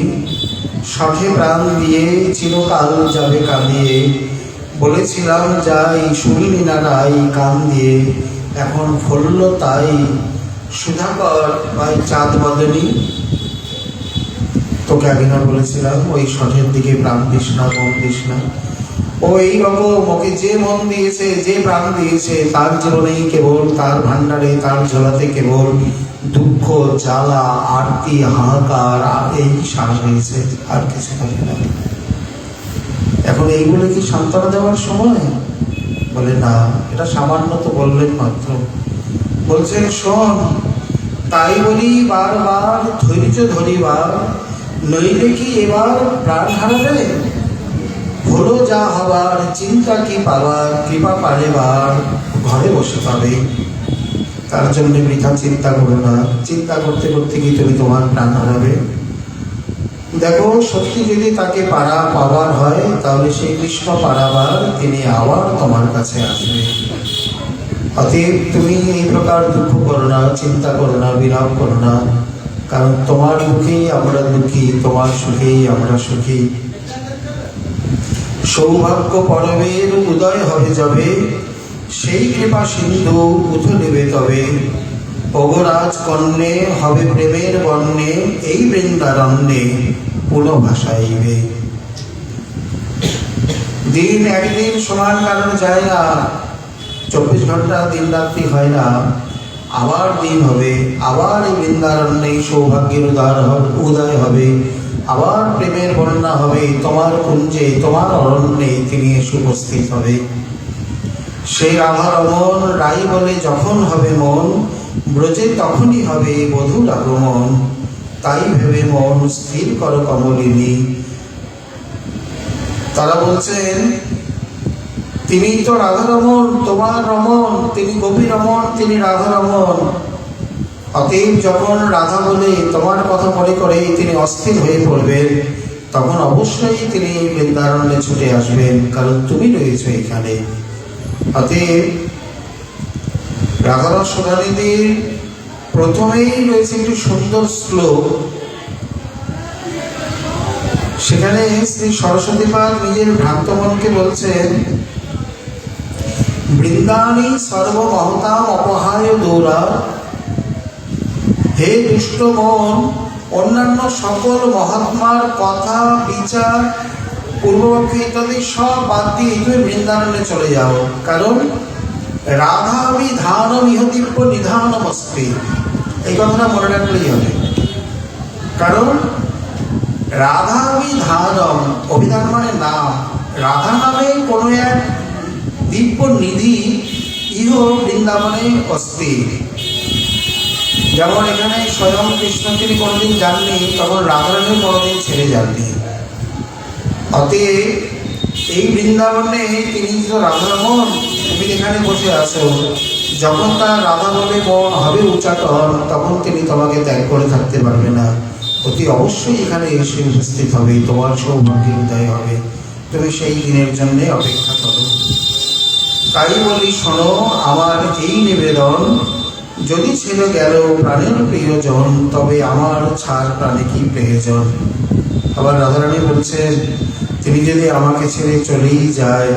শখে প্রাণ দিয়ে চিরকাল যাবে কাঁদিয়ে, বলেছিলাম যাই শুনিনি না রাই কান দিয়ে, এখন ফলল তাই সুধাকর ভাই চাঁদ বদনী। তোকে আগে না বলেছিলাম ওই শখের দিকে প্রাণ দিস না, মন দিস না। ও এইরকম, ওকে যে মন দিয়েছে, যে প্রাণ দিয়েছে, তার জীবনেই কেবল, তার ভান্ডারে, তার ঝোলাতে কেবল দুঃখ, জ্বালা, আরতি, হাহাকার, আর এই শ্বাস হয়েছে, আর কিছু থাকে না। এখন এইগুলো কি সান্ত্বনা দেওয়ার সময়? বলে না, এটা সামান্য তো বললেন মাত্র। বলছেন, শোন, তাই বলি বারবার ধৈর্য ধরিবার, নইলে কি এবার প্রাণ হারাবে? হলো যা হবার, চিন্তা কি পাবার, কৃপা পারেবার ঘরে বসে পাবে। তার জন্য বৃথা চিন্তা করো না, চিন্তা করতে করতে কি তুমি তোমার প্রাণ হারাবে? দেখো, সত্যি যদি তাকে পাওয়ার হয়, তাহলে সেই কৃষ্ণ পারাবার তিনি আবার তোমার কাছে আসবে। অতএব তুমি এই প্রকার দুঃখ করো না, চিন্তা করো না, বিলাপ করো না, কারণ তোমার দুঃখেই আমরা দুঃখী, তোমার সুখেই আমরা সুখী। সৌভাগ্য পরবের উদয় হবে যবে, সেই কৃপা সিন্ধু উঠে নেবে তবে, অগরাজ কন্যে হবে প্রেমের বন্যে, এই বৃন্দারণ্যে পুনঃ ভাসাইবে। দিন একদিন সমান কারণ যায় না, 24 ঘন্টা দিন রাত্রি হয় না, আবার দিন হবে, আবার এই বৃন্দারণ্যে সৌভাগ্যের উদয় হবে, আবার প্রেমের বন্যা হবে, তোমার কুঞ্জে, তোমার অরণ্যে তিনি এসে উপস্থিত হবে। সেই রাধা রমন রাই বলে যখন হবে মন, ব্রজে তখনই হবে বধূর আগমন, তাই ভেবে মন স্থির করো কমলিনী। তারা বলছেন, তিনি তো রাধা রমন, তোমার রমন, তিনি গোপী রমন, তিনি রাধা রমন। অতএব যখন রাধা বলে তোমার কথা মনে করে তিনি অস্থির হয়ে পড়বেন, তখন অবশ্যই তিনি বৃন্দারণ্যে ছুটে আসবেন, কারণ তুমি রয়েছো এখানে। অতএব রাধারস সুধানিধির প্রথমেই রয়েছে একটি সুন্দর শ্লোক। সেখানে শ্রী সরস্বতী পাদ নিজের ভ্রান্ত মনকে বলছেন, বৃন্দানি সর্বমহতাম অপহায় দৌরা, হে দুষ্ট মন, অন্যান্য সকল মহাত্মার কথা, বিচার, পূর্বপক্ষ ইত্যাদি সব বাদ দিয়ে তুমি বৃন্দারণ্যে চলে যাও, কারণ রাধা বিধান ইহদিব্য নিধানমস্তি। এই কথাটা মনে রাখলেই হবে, কারণ রাধা বিধানম, অভিধান মানে নাম, রাধা নামে কোনো এক দিব্য নিধি ইহ বৃন্দাবনে অস্তি। যেমন এখানে স্বয়ং কৃষ্ণ তিনি কোনোদিন যাননি, তখন রাধারানী কোনোদিন ছেড়ে যাননি। অতএব এই বৃন্দাবনে তিনি তো রাধারমন, তুমি এখানে বসে আছো, যখন তার রাধা বলে মন হবে উচ্চাটন, তখন তিনি তোমাকে ত্যাগ করে থাকতে পারবে না, অতি অবশ্যই এখানে এসে উপস্থিত হবে, তোমার সৌভাগ্যের উদয় হবে, তুমি সেই দিনের জন্য অপেক্ষা করো। তাই বলি শোনো আমার এই নিবেদন, যদি ছেড়ে গেল প্রাণের প্রিয়জন, তবে আমার ছাড় প্রাণে কি প্রয়োজন। আবার রাধারানী বলছেন, তিনি যদি আমাকে ছেড়ে চলেই যায়,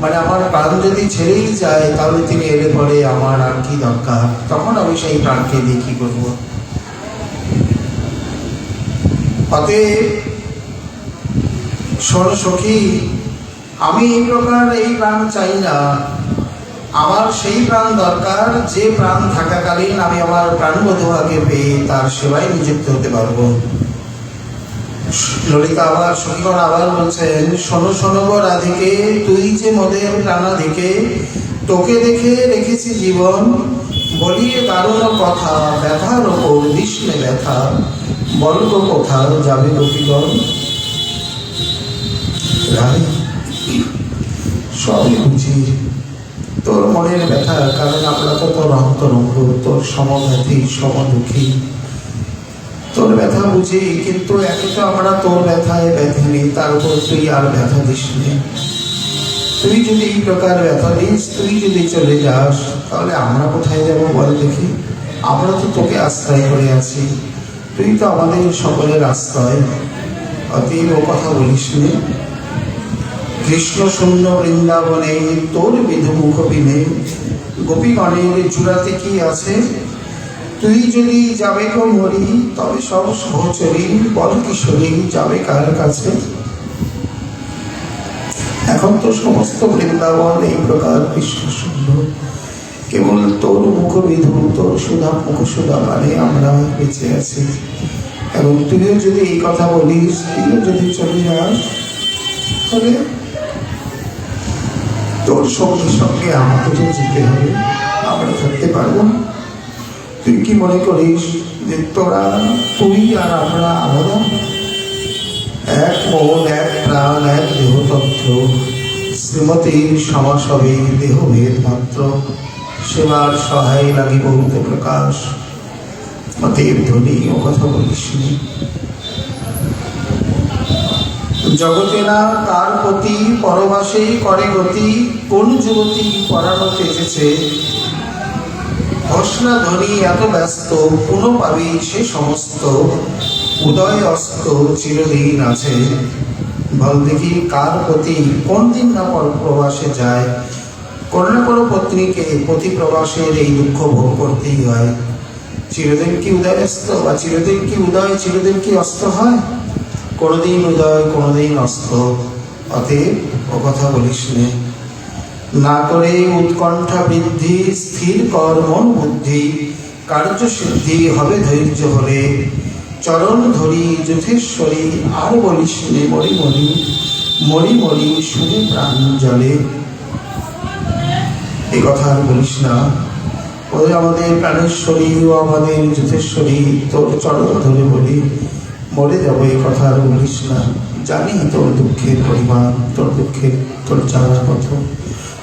মানে আমার প্রাণ যদি ছেড়েই যায়, তাহলে তিনি এলে পরে আমার আর কি দরকার, তখন আমি সেই প্রাণকে দিয়ে কি করব। অতএব শোন সখী, আমি এই প্রকার এই প্রাণ চাই না, আমার সেই প্রাণ দরকার যে প্রাণ থাকাকালীন আমি আমার প্রাণবধূকে পেয়ে তার সেবায় নিযুক্ত হতে পারবো। ললিতা আবার সখীগণ আবার বলছেন, শোনো শোনো গো রাধিকে, তুই যে মোদের প্রাণাধিকে, তোকে দেখে রেখেছি জীবন, বলিয়ে দারুণ কথা, ব্যথার ওপর দিসনে ব্যথা, বল গো কোথাও যাবে গোপীগণ। রাই সবই বুঝি তোর মনের ব্যথা, কারণ আমরা তো তোর অন্তরঙ্গ, তোর সমব্যথী সমদুঃখী, তোর ব্যথা বুঝি, কিন্তু একে তো আমরা তোর ব্যথায় ব্যথিনি, তার উপর তুই আর ব্যথা দিস নে। তুই যদি এই প্রকার ব্যথা দিস, তুই যদি চলে যাস, তাহলে আমরা কোথায় যাব বল দেখি? আমরা তো তোকে আশ্রয় করে আছি, তুই তো আমাদের সকলের আশ্রয়, অতএব ও কথা বলিস নে। কৃষ্ণ শূন্য বৃন্দাবনে তোর বিধুমুখ বিনে, গোপীগণের জুড়াতে কি আছে? তুই যদি যাবে গো মরি, তবে সব সহচরী বল কিশোরী যাবে কার কাছে? এখন তো সমস্ত বৃন্দাবন এই প্রকার কৃষ্ণ শূন্য, কেবল তোর মুখবিধু, তোর সুধা মুখসুধা মানে আমরা বেঁচে আছি। এবং তুইও যদি এই কথা বলিস, তুইও যদি চলে যাস, তাহলে তোর সঙ্গে সঙ্গে আমাকে যে যেতে হবে, আমরা থাকতে পারবো না। তুই কি মনে করিস যে তোরা, তুই আর আমরা আলাদা? এক মন, এক প্রাণ, এক দেহতত্ত্ব, শ্রীমতীর সমাসবে দেহভেদ মাত্র, সেবার সহায় লাগি বহুত প্রকাশ। অতএব ধনী ও কথা বলিস নি। জগতে না তার প্রতি পরবাসেই করে গতি, কোন যুবতী পরানো তেজেছে, ঘোষণা ধ্বনি এত ব্যস্ত, পুনঃ পাবি সে সমস্ত, উদয় অস্ত চিরদিন আছে। বল দেখি কার প্রতি কোন দিন না পর প্রবাসে যায়? কোনো না কোনো পত্নীকে প্রতি প্রবাসের এই দুঃখ ভোগ করতেই হয়। চিরদিন কি উদয় অস্ত, বা চিরদিন কি উদয়, চিরদিন কি অস্ত হয়? কোনোদিন উদয়, কোনোদিন অস্ত। অতএব ও কথা বলিস নে। না করে উৎকণ্ঠা বৃদ্ধি, স্থির কর মন বুদ্ধি, কার্য সিদ্ধি হবে ধৈর্য হলে, চরণ ধরি যথেশ্বরী আর বলিস নে মরি মরি, মরি মরি শুনে প্রাণ জলে। এই কথা আর বলিস না। ওই আমাদের প্রাণেশ্বরী ও আমাদের যথেশ্বরী, তোর চরণ ধরে বলি মরে যাবো, এই কথা আর বলিস না। জানি তোর দুঃখের পরিমাণ, তোর দুঃখের তোর জানার কথা,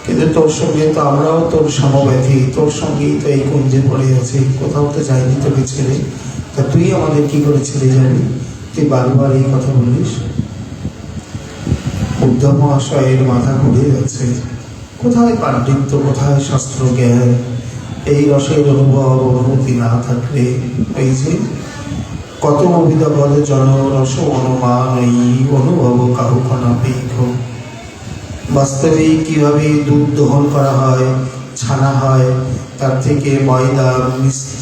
কিন্তু তোর সঙ্গে তো আমরাও তোর সমব্যথী, তোর সঙ্গেই তো এই কুঞ্জে পড়ে আছি, কোথাও তো যাইনি তোকে ছেড়ে। তা তুই আমাদের কি করে ছেড়ে যাবি? তুই বারবার এই কথা বলিস। উদ্ধব মহাশয়ের মাথা ঘুরে যাচ্ছে। কোথায় পাণ্ডিত্য, কোথায় শাস্ত্র জ্ঞান? এই রসের অনুভব অনুভূতি না থাকলে, এই যে কত অভিধা বলে জন রস অনুমান, এই অনুভব কাহুকনা পেখ। বাস্তবে কিভাবে দুধ দহন করা হয়, ছানা হয়, তার থেকে ময়দা,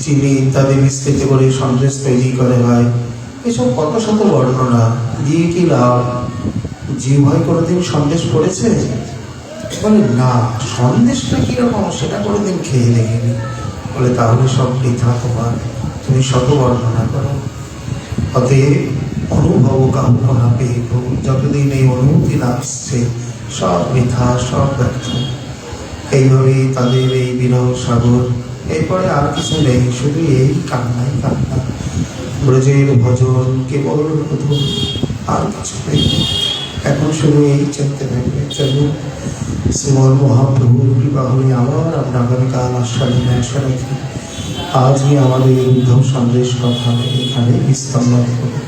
চিনি ইত্যাদি মিশ্রিত করে সন্দেশ তৈরি করা হয়, এসব কত শত বর্ণনা দিয়ে কি লাভ? জিহ্বায় কোনোদিন সন্দেশ পড়েছে? বলে না, সন্দেশটা কিরকম সেটা কোনোদিন খেয়ে দেখিনি। বলে তাহলে সব বৃথা তোমার, তুমি শত বর্ণনা করো। অতএব অনুভব কামনা পেয়ে, যতদিন এই অনুভূতি না আসছে, সব বৃথা, সব ব্যর্থ। এইভাবেই তাদের এই বিরহ সাগর, এরপরে আর কিছু নেই, শুধু এই কান্নাই কান্না, ব্রজের ভজন কেবল মধুর, আর কিছু নেই। এখন শুধু এই চিনতে থাকবে। চলুন, শ্রীমদ মহাপ্রভুর কৃপা হলে আবার আমরা আগামীকাল আষাঢ়ী ন্যাসা রাখি। আজই আমাদের উদ্ধব সন্দেশ কথা এখানে বিস্তম্ভ করি।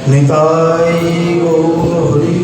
নিতাই গৌর হরি।